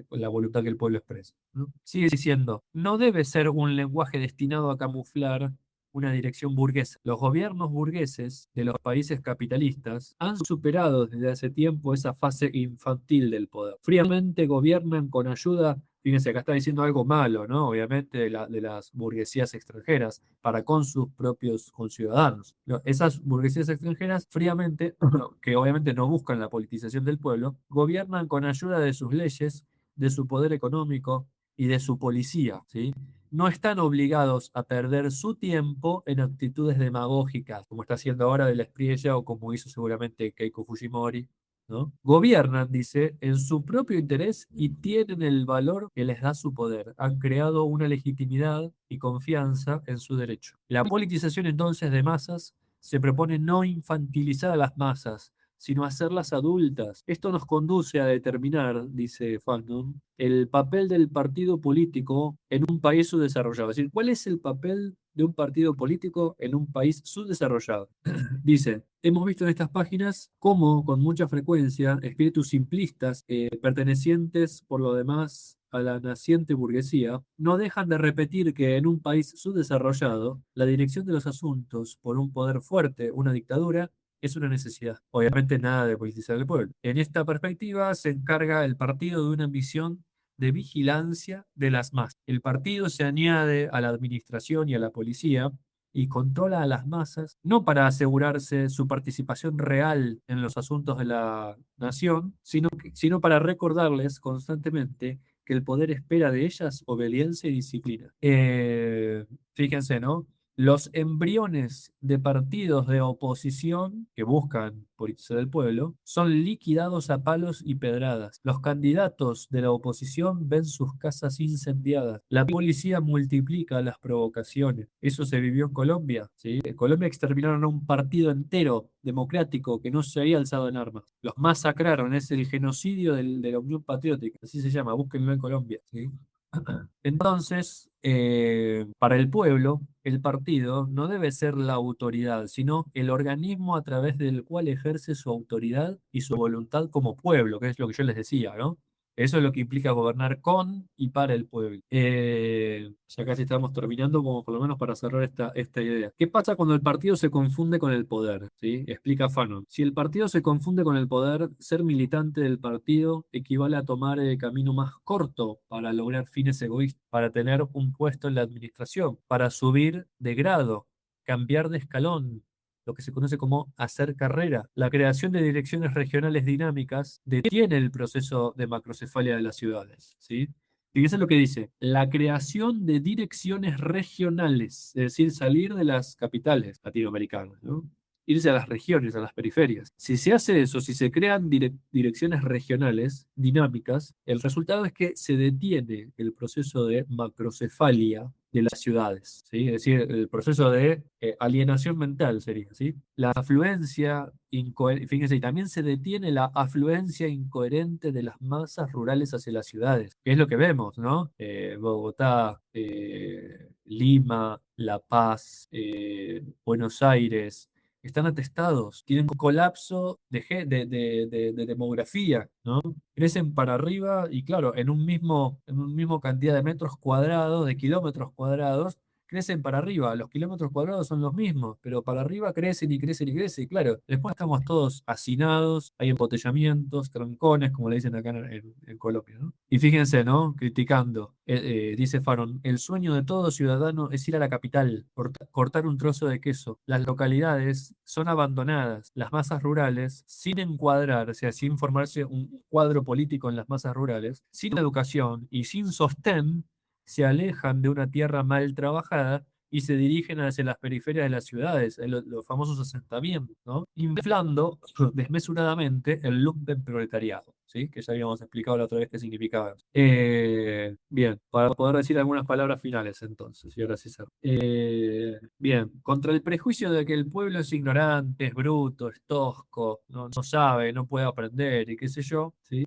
la voluntad que el pueblo expresa, ¿no? Sigue diciendo, no debe ser un lenguaje destinado a camuflar una dirección burguesa. Los gobiernos burgueses de los países capitalistas han superado desde hace tiempo esa fase infantil del poder. Fríamente gobiernan con ayuda, fíjense, acá está diciendo algo malo, ¿no? Obviamente de las burguesías extranjeras para con sus propios conciudadanos. Esas burguesías extranjeras fríamente, que obviamente no buscan la politización del pueblo, gobiernan con ayuda de sus leyes, de su poder económico y de su policía, ¿sí? No están obligados a perder su tiempo en actitudes demagógicas, como está haciendo ahora de la Espriella o como hizo seguramente Keiko Fujimori, ¿no? Gobiernan, dice, en su propio interés y tienen el valor que les da su poder. Han creado una legitimidad y confianza en su derecho. La politización entonces de masas se propone no infantilizar a las masas, sino hacerlas adultas. Esto nos conduce a determinar, dice Fanon, el papel del partido político en un país subdesarrollado. Es decir, ¿cuál es el papel de un partido político en un país subdesarrollado? Dice, hemos visto en estas páginas cómo, con mucha frecuencia, espíritus simplistas, pertenecientes por lo demás a la naciente burguesía, no dejan de repetir que en un país subdesarrollado, la dirección de los asuntos por un poder fuerte, una dictadura, es una necesidad. Obviamente nada de politizar el pueblo. En esta perspectiva se encarga el partido de una misión de vigilancia de las masas. El partido se añade a la administración y a la policía y controla a las masas, no para asegurarse su participación real en los asuntos de la nación, sino para recordarles constantemente que el poder espera de ellas obediencia y disciplina. Fíjense, ¿no? Los embriones de partidos de oposición que buscan politizar el pueblo son liquidados a palos y pedradas. Los candidatos de la oposición ven sus casas incendiadas. La policía multiplica las provocaciones. Eso se vivió en Colombia, ¿sí? En Colombia exterminaron a un partido entero democrático que no se había alzado en armas. Los masacraron, es el genocidio de la Unión Patriótica, así se llama, búsquenlo en Colombia, ¿sí? Entonces, para el pueblo, el partido no debe ser la autoridad, sino el organismo a través del cual ejerce su autoridad y su voluntad como pueblo, que es lo que yo les decía, ¿no? Eso es lo que implica gobernar con y para el pueblo. Ya casi estamos terminando, como por lo menos para cerrar esta idea. ¿Qué pasa cuando el partido se confunde con el poder? ¿Sí? Explica Fanon. Si el partido se confunde con el poder, ser militante del partido equivale a tomar el camino más corto para lograr fines egoístas, para tener un puesto en la administración, para subir de grado, cambiar de escalón, lo que se conoce como hacer carrera. La creación de direcciones regionales dinámicas detiene el proceso de macrocefalia de las ciudades, ¿sí? Fíjense lo que dice, la creación de direcciones regionales, es decir, salir de las capitales latinoamericanas, ¿no? Irse a las regiones, a las periferias. Si se hace eso, si se crean direcciones regionales dinámicas, el resultado es que se detiene el proceso de macrocefalia de las ciudades, ¿sí? Es decir, el proceso de alienación mental sería, ¿sí? La afluencia incoherente, fíjense, y también se detiene la afluencia incoherente de las masas rurales hacia las ciudades, que es lo que vemos, ¿no? Bogotá, Lima, La Paz, Buenos Aires, están atestados, tienen un colapso de demografía, ¿no? Crecen para arriba y claro, en un mismo cantidad de metros cuadrados, de kilómetros cuadrados, crecen para arriba, los kilómetros cuadrados son los mismos, pero para arriba crecen y crecen y crecen, y claro, después estamos todos hacinados, hay embotellamientos, trancones, como le dicen acá en Colombia, ¿no? Y fíjense, ¿no? Criticando, dice Fanon, el sueño de todo ciudadano es ir a la capital, cortar un trozo de queso. Las localidades son abandonadas, las masas rurales, sin encuadrar, o sea, sin formarse un cuadro político en las masas rurales, sin educación y sin sostén, se alejan de una tierra mal trabajada y se dirigen hacia las periferias de las ciudades, los famosos asentamientos, ¿no? Inflando desmesuradamente el lumpen proletariado, ¿sí? Que ya habíamos explicado la otra vez qué significaba. Bien, para poder decir algunas palabras finales entonces, y ahora sí cerro. Bien, contra el prejuicio de que el pueblo es ignorante, es bruto, es tosco, no sabe, no puede aprender y qué sé yo, ¿sí?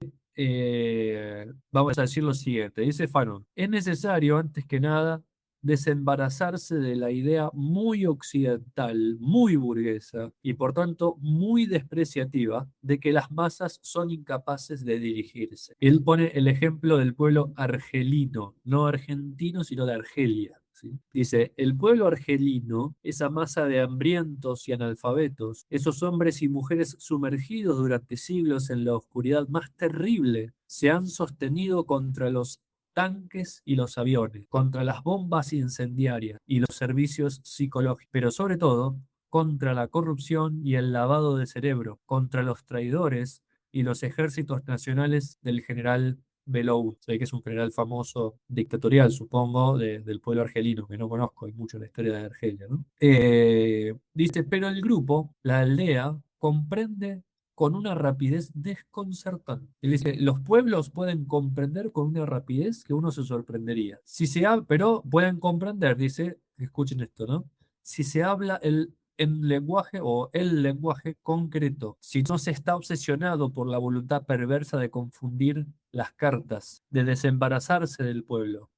Vamos a decir lo siguiente, dice Fanon, es necesario antes que nada desembarazarse de la idea muy occidental, muy burguesa y por tanto muy despreciativa de que las masas son incapaces de dirigirse. Él pone el ejemplo del pueblo argelino, no argentino, sino de Argelia. ¿Sí? Dice, el pueblo argelino, esa masa de hambrientos y analfabetos, esos hombres y mujeres sumergidos durante siglos en la oscuridad más terrible, se han sostenido contra los tanques y los aviones, contra las bombas incendiarias y los servicios psicológicos, pero sobre todo contra la corrupción y el lavado de cerebro, contra los traidores y los ejércitos nacionales del general Belou, sé que es un general famoso dictatorial, supongo, del pueblo argelino, que no conozco, hay mucho en la historia de Argelia, ¿no? Dice, pero el grupo, la aldea, comprende con una rapidez desconcertante. Él dice, los pueblos pueden comprender con una rapidez que uno se sorprendería. Si se habla, pero pueden comprender, dice, escuchen esto, ¿no? Si se habla en lenguaje o el lenguaje concreto, si no se está obsesionado por la voluntad perversa de confundir las cartas, de desembarazarse del pueblo,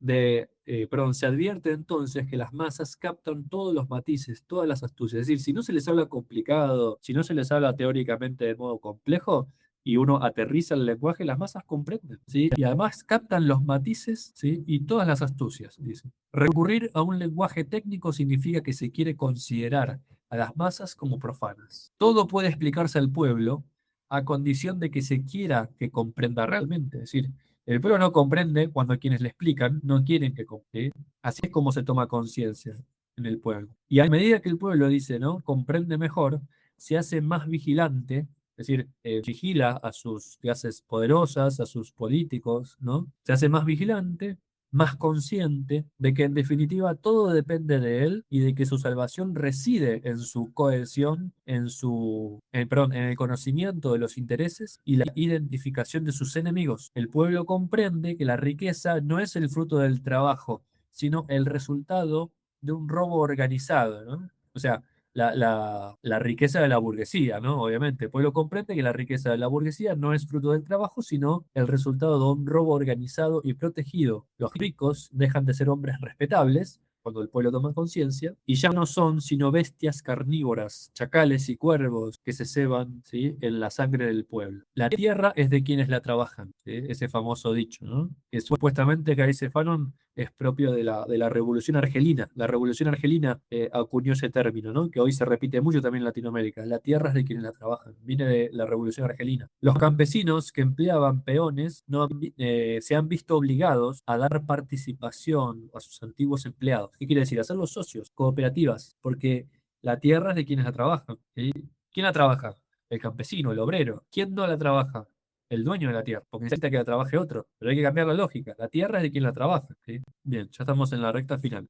perdón, se advierte entonces que las masas captan todos los matices, todas las astucias. Es decir, si no se les habla complicado, si no se les habla teóricamente de modo complejo, y uno aterriza el lenguaje, las masas comprenden, ¿sí? Y además captan los matices, ¿sí? Y todas las astucias, dice. Recurrir a un lenguaje técnico significa que se quiere considerar a las masas como profanas. Todo puede explicarse al pueblo a condición de que se quiera que comprenda realmente. Es decir, el pueblo no comprende cuando quienes le explican no quieren que comprenda. Así es como se toma conciencia en el pueblo. Y a medida que el pueblo dice, ¿no? Comprende mejor, se hace más vigilante, es decir, vigila a sus clases poderosas, a sus políticos, ¿no? Se hace más vigilante, más consciente de que en definitiva todo depende de él y de que su salvación reside en su cohesión, perdón, en el conocimiento de los intereses y la identificación de sus enemigos. El pueblo comprende que la riqueza no es el fruto del trabajo, sino el resultado de un robo organizado, ¿no? O sea, la riqueza de la burguesía, ¿no? Obviamente, el pueblo comprende que la riqueza de la burguesía no es fruto del trabajo, sino el resultado de un robo organizado y protegido. Los ricos dejan de ser hombres respetables cuando el pueblo toma conciencia, y ya no son sino bestias carnívoras, chacales y cuervos que se ceban, ¿sí? En la sangre del pueblo. La tierra es de quienes la trabajan, ¿sí? Ese famoso dicho, ¿no? Que supuestamente, que dice Fanon, es propio de la Revolución Argelina. La Revolución Argelina acuñó ese término, ¿no? Que hoy se repite mucho también en Latinoamérica. La tierra es de quienes la trabajan. Viene de la Revolución Argelina. Los campesinos que empleaban peones se han visto obligados a dar participación a sus antiguos empleados. ¿Qué quiere decir? Hacerlos socios, cooperativas, porque la tierra es de quienes la trabajan, ¿sí? ¿Quién la trabaja? El campesino, el obrero. ¿Quién no la trabaja? El dueño de la tierra, porque necesita que la trabaje otro, pero hay que cambiar la lógica. La tierra es de quien la trabaja, ¿sí? Bien, ya estamos en la recta final.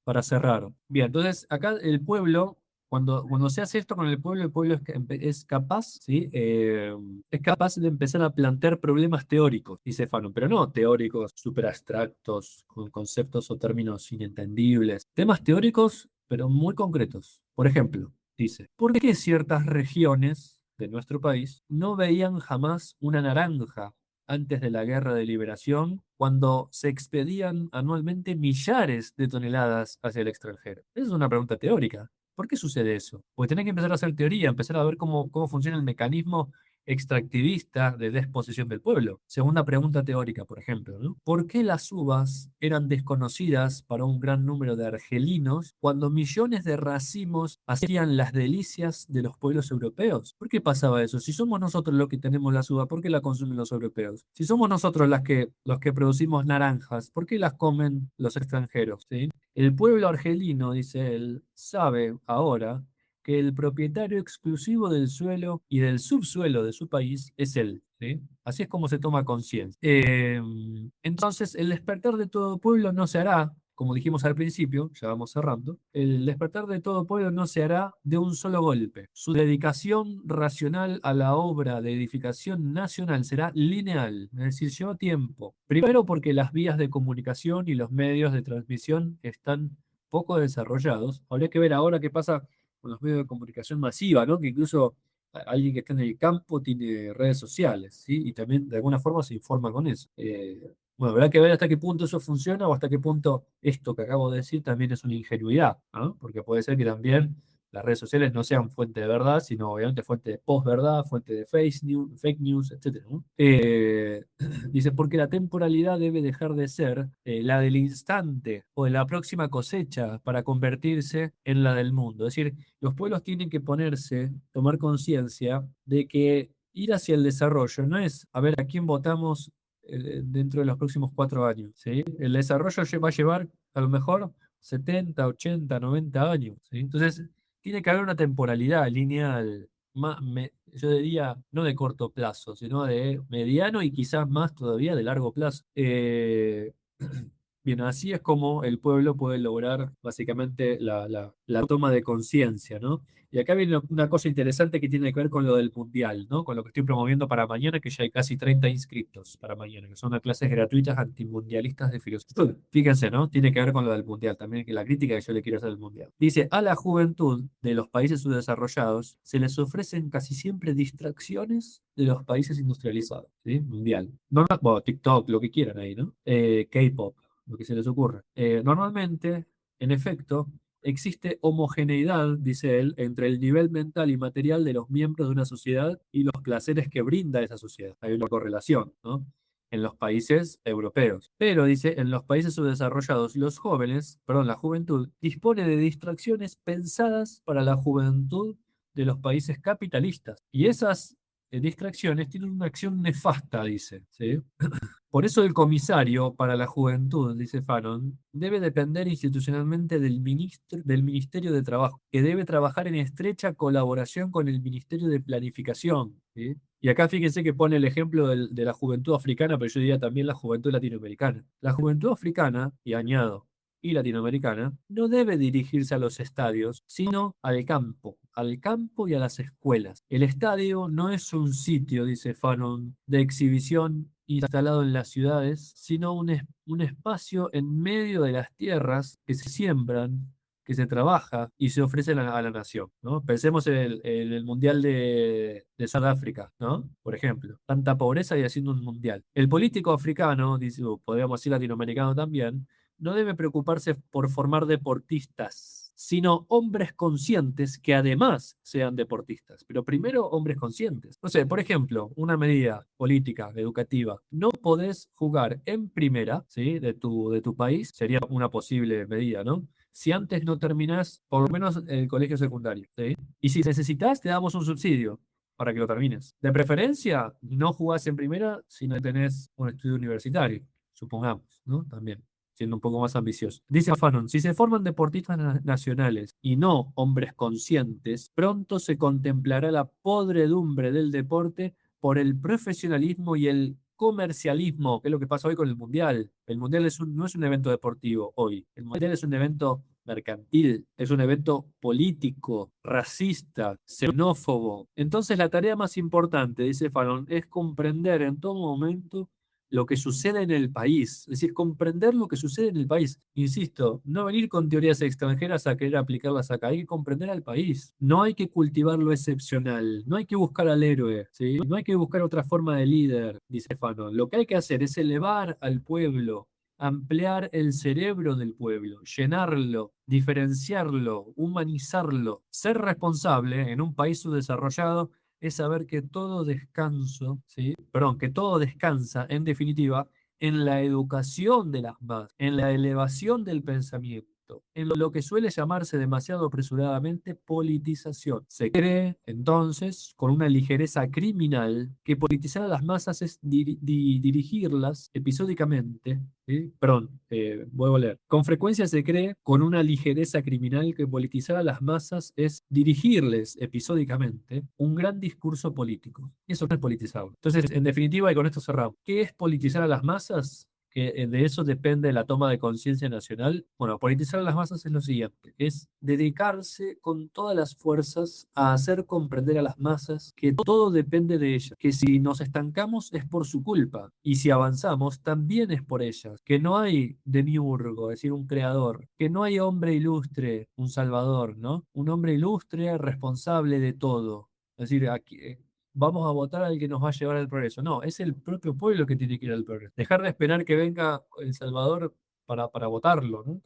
Para cerrar. Bien, entonces acá el pueblo, cuando se hace esto con el pueblo es capaz, ¿sí? Es capaz de empezar a plantear problemas teóricos, dice Fanon, pero no teóricos súper abstractos, con conceptos o términos inentendibles. Temas teóricos, pero muy concretos. Por ejemplo, dice, ¿por qué ciertas regiones de nuestro país no veían jamás una naranja antes de la Guerra de Liberación, cuando se expedían anualmente millares de toneladas hacia el extranjero? Esa es una pregunta teórica. ¿Por qué sucede eso? Porque tenés que empezar a hacer teoría, empezar a ver cómo funciona el mecanismo extractivista de desposesión del pueblo. Segunda pregunta teórica, por ejemplo, ¿no? ¿Por qué las uvas eran desconocidas para un gran número de argelinos cuando millones de racimos hacían las delicias de los pueblos europeos? ¿Por qué pasaba eso? Si somos nosotros los que tenemos las uvas, ¿por qué la consumen los europeos? Si somos nosotros los que producimos naranjas, ¿por qué las comen los extranjeros? ¿Sí? El pueblo argelino, dice él, sabe ahora que el propietario exclusivo del suelo y del subsuelo de su país es él. ¿Sí? Así es como se toma conciencia. Entonces, el despertar de todo pueblo no se hará, como dijimos al principio, ya vamos cerrando, el despertar de todo pueblo no se hará de un solo golpe. Su dedicación racional a la obra de edificación nacional será lineal, es decir, lleva tiempo. Primero porque las vías de comunicación y los medios de transmisión están poco desarrollados. Habría que ver ahora qué pasa con los medios de comunicación masiva, ¿no? Que incluso alguien que está en el campo tiene redes sociales, ¿sí? Y también de alguna forma se informa con eso. Bueno, habrá que ver hasta qué punto eso funciona o hasta qué punto esto que acabo de decir también es una ingenuidad, ¿no? Porque puede ser que también las redes sociales no sean fuente de verdad, sino obviamente fuente de posverdad, fuente de fake news, etc., ¿no? Dice, porque la temporalidad debe dejar de ser la del instante o de la próxima cosecha para convertirse en la del mundo. Es decir, los pueblos tienen que tomar conciencia de que ir hacia el desarrollo no es a ver a quién votamos dentro de los próximos 4 años, ¿sí? El desarrollo va a llevar a lo mejor 70, 80, 90 años, ¿sí? Entonces, tiene que haber una temporalidad lineal, yo diría, no de corto plazo, sino de mediano y quizás más todavía de largo plazo. Bien, así es como el pueblo puede lograr básicamente la toma de conciencia, ¿no? Y acá viene una cosa interesante que tiene que ver con lo del mundial, ¿no? Con lo que estoy promoviendo para mañana, que ya hay casi 30 inscriptos para mañana, que son las clases gratuitas antimundialistas de filosofía. Fíjense, ¿no? Tiene que ver con lo del mundial, también que la crítica que yo le quiero hacer al mundial. Dice, a la juventud de los países subdesarrollados se les ofrecen casi siempre distracciones de los países industrializados, ¿sí? Mundial. No, bueno, TikTok, lo que quieran ahí, ¿no? K-pop, lo que se les ocurra. Normalmente, en efecto, existe homogeneidad, dice él, entre el nivel mental y material de los miembros de una sociedad y los placeres que brinda esa sociedad. Hay una correlación, ¿no? En los países europeos. Pero, dice, en los países subdesarrollados, la juventud dispone de distracciones pensadas para la juventud de los países capitalistas. Y esas distracciones tienen una acción nefasta, dice, ¿sí? Por eso el comisario para la juventud, dice Fanon, debe depender institucionalmente del Ministerio de Trabajo, que debe trabajar en estrecha colaboración con el Ministerio de Planificación, ¿sí? Y acá fíjense que pone el ejemplo de la juventud africana, pero yo diría también la juventud latinoamericana. La juventud africana, y añado, y latinoamericana, no debe dirigirse a los estadios, sino al campo y a las escuelas. El estadio no es un sitio, dice Fanon, de exhibición instalado en las ciudades, sino un espacio en medio de las tierras que se siembran, que se trabaja y se ofrece a la nación, ¿no? Pensemos en el Mundial de Sudáfrica, ¿no? Por ejemplo, tanta pobreza y haciendo un mundial. El político africano, dice, o podríamos decir latinoamericano también, no debe preocuparse por formar deportistas, sino hombres conscientes que además sean deportistas. Pero primero hombres conscientes. No sé, por ejemplo, una medida política, educativa. No podés jugar en primera, ¿sí? De tu país, sería una posible medida, ¿no? Si antes no terminás, por lo menos el colegio secundario, ¿sí? Y si necesitas, te damos un subsidio para que lo termines. De preferencia, no jugás en primera si no tenés un estudio universitario, supongamos, ¿no? También siendo un poco más ambicioso. Dice Fanon, si se forman deportistas nacionales y no hombres conscientes, pronto se contemplará la podredumbre del deporte por el profesionalismo y el comercialismo, que es lo que pasa hoy con el Mundial. El Mundial no es un evento deportivo hoy, el Mundial es un evento mercantil, es un evento político, racista, xenófobo. Entonces la tarea más importante, dice Fanon, es comprender en todo momento lo que sucede en el país, es decir, comprender lo que sucede en el país. Insisto, no venir con teorías extranjeras a querer aplicarlas acá, hay que comprender al país. No hay que cultivar lo excepcional, no hay que buscar al héroe, ¿sí? No hay que buscar otra forma de líder, dice Fanon. Lo que hay que hacer es elevar al pueblo, ampliar el cerebro del pueblo, llenarlo, diferenciarlo, humanizarlo. Ser responsable en un país subdesarrollado es saber que todo descanso, ¿sí? Perdón, que todo descansa, en definitiva, en la educación de las masas, en la elevación del pensamiento, en lo que suele llamarse demasiado apresuradamente politización. Se cree, entonces, con una ligereza criminal, que politizar a las masas es dirigirlas episódicamente. ¿Sí? Perdón, vuelvo a leer. Con frecuencia se cree con una ligereza criminal que politizar a las masas es dirigirles episódicamente un gran discurso político. Y eso no es politizarlo. Entonces, en definitiva, y con esto cerramos, ¿qué es politizar a las masas? Que de eso depende la toma de conciencia nacional. Bueno, politizar a las masas es lo siguiente, es dedicarse con todas las fuerzas a hacer comprender a las masas que todo depende de ellas, que si nos estancamos es por su culpa, y si avanzamos también es por ellas, que no hay demiurgo, es decir, un creador, que no hay hombre ilustre, un salvador, ¿no? Un hombre ilustre responsable de todo. Es decir, aquí, vamos a votar al que nos va a llevar al progreso. No, es el propio pueblo que tiene que ir al progreso. Dejar de esperar que venga El Salvador para votarlo, ¿no?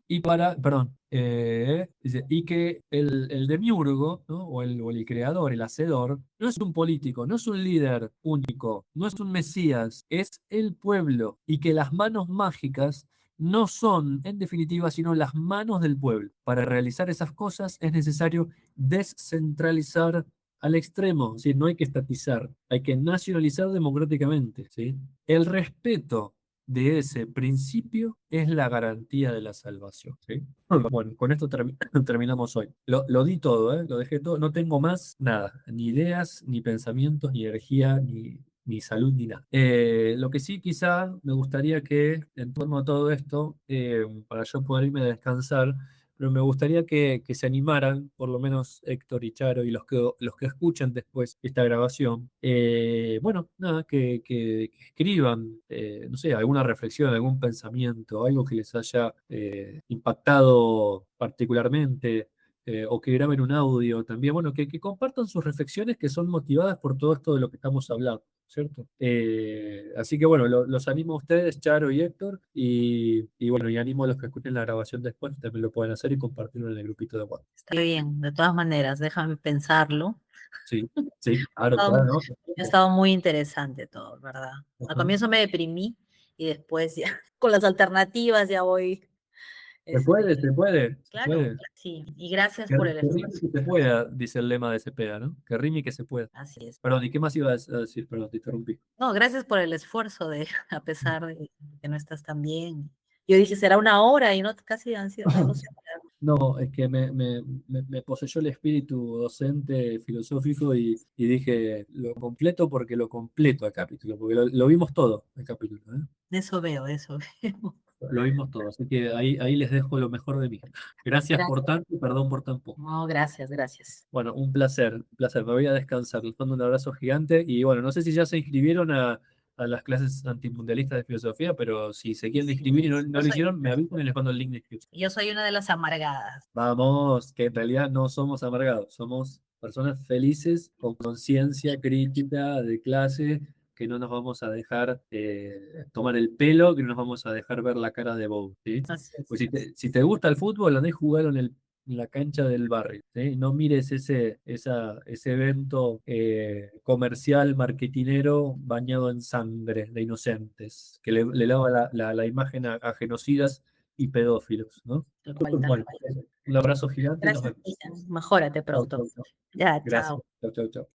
Dice, y que el demiurgo, ¿no? O el creador, el hacedor, no es un político, no es un líder único, no es un mesías, es el pueblo. Y que las manos mágicas no son, en definitiva, sino las manos del pueblo. Para realizar esas cosas es necesario descentralizar al extremo, ¿sí? No hay que estatizar, hay que nacionalizar democráticamente, ¿sí? El respeto de ese principio es la garantía de la salvación, ¿sí? Bueno, con esto terminamos hoy. Lo di todo, ¿eh? Lo dejé todo, no tengo más nada, ni ideas, ni pensamientos, ni energía, ni salud, ni nada. Lo que sí quizá me gustaría que en torno a todo esto, para yo poder irme a descansar, pero me gustaría que se animaran, por lo menos Héctor y Charo y los que escuchan después esta grabación, bueno, nada, que escriban, no sé, alguna reflexión, algún pensamiento, algo que les haya impactado particularmente, o que graben un audio también, bueno, que compartan sus reflexiones que son motivadas por todo esto de lo que estamos hablando. ¿Cierto? Así que bueno, los animo a ustedes, Charo y Héctor, y bueno, y animo a los que escuchen la grabación después, también lo pueden hacer y compartirlo en el grupito de WhatsApp. Está bien, de todas maneras, déjame pensarlo. Sí, sí, claro, Estado- claro, ¿no? Ha estado muy interesante todo, ¿verdad? Al Ajá. comienzo me deprimí y después ya con las alternativas ya voy. Se puede, este, se puede, se claro, puede. sí. Y gracias Que por el rime esfuerzo. que se pueda, dice el lema de Cepeda, ¿no? Que rime y que se pueda. Así es. Perdón, ¿y qué más ibas a decir? Perdón, te interrumpí. No, gracias por el esfuerzo de, a pesar de que no estás tan bien. Yo dije, será una hora y no, casi han sido 2 horas. No, es que me poseyó el espíritu docente filosófico y dije, lo completo porque lo completo el capítulo, porque lo vimos todo el capítulo, ¿eh? Eso veo, eso veo. Lo vimos todo, así que ahí les dejo lo mejor de mí. Gracias por tanto y perdón por tan poco. No, gracias, gracias. Bueno, un placer, un placer. Me voy a descansar. Les mando un abrazo gigante y bueno, no sé si ya se inscribieron a las clases antimundialistas de filosofía, pero si se quieren inscribir y no Yo lo soy, hicieron, me avisan y les mando el link de inscripción. yo soy una de las amargadas. Vamos, que en realidad no somos amargados, somos personas felices con conciencia crítica de clase, que no nos vamos a dejar tomar el pelo, que no nos vamos a dejar ver la cara de Bob, ¿sí? Así es. Pues si te gusta el fútbol, andá y jugalo en la cancha del barrio, ¿sí? No mires ese evento comercial, marketinero, bañado en sangre de inocentes, que le lava la imagen a genocidas y pedófilos, ¿no? Tal cual, tal Bueno, cual. un abrazo gigante y nos Gracias, vemos. Cristian. Mejórate Chau, pronto. chau, chau. Ya, Gracias. chao. Chau, chau, chau.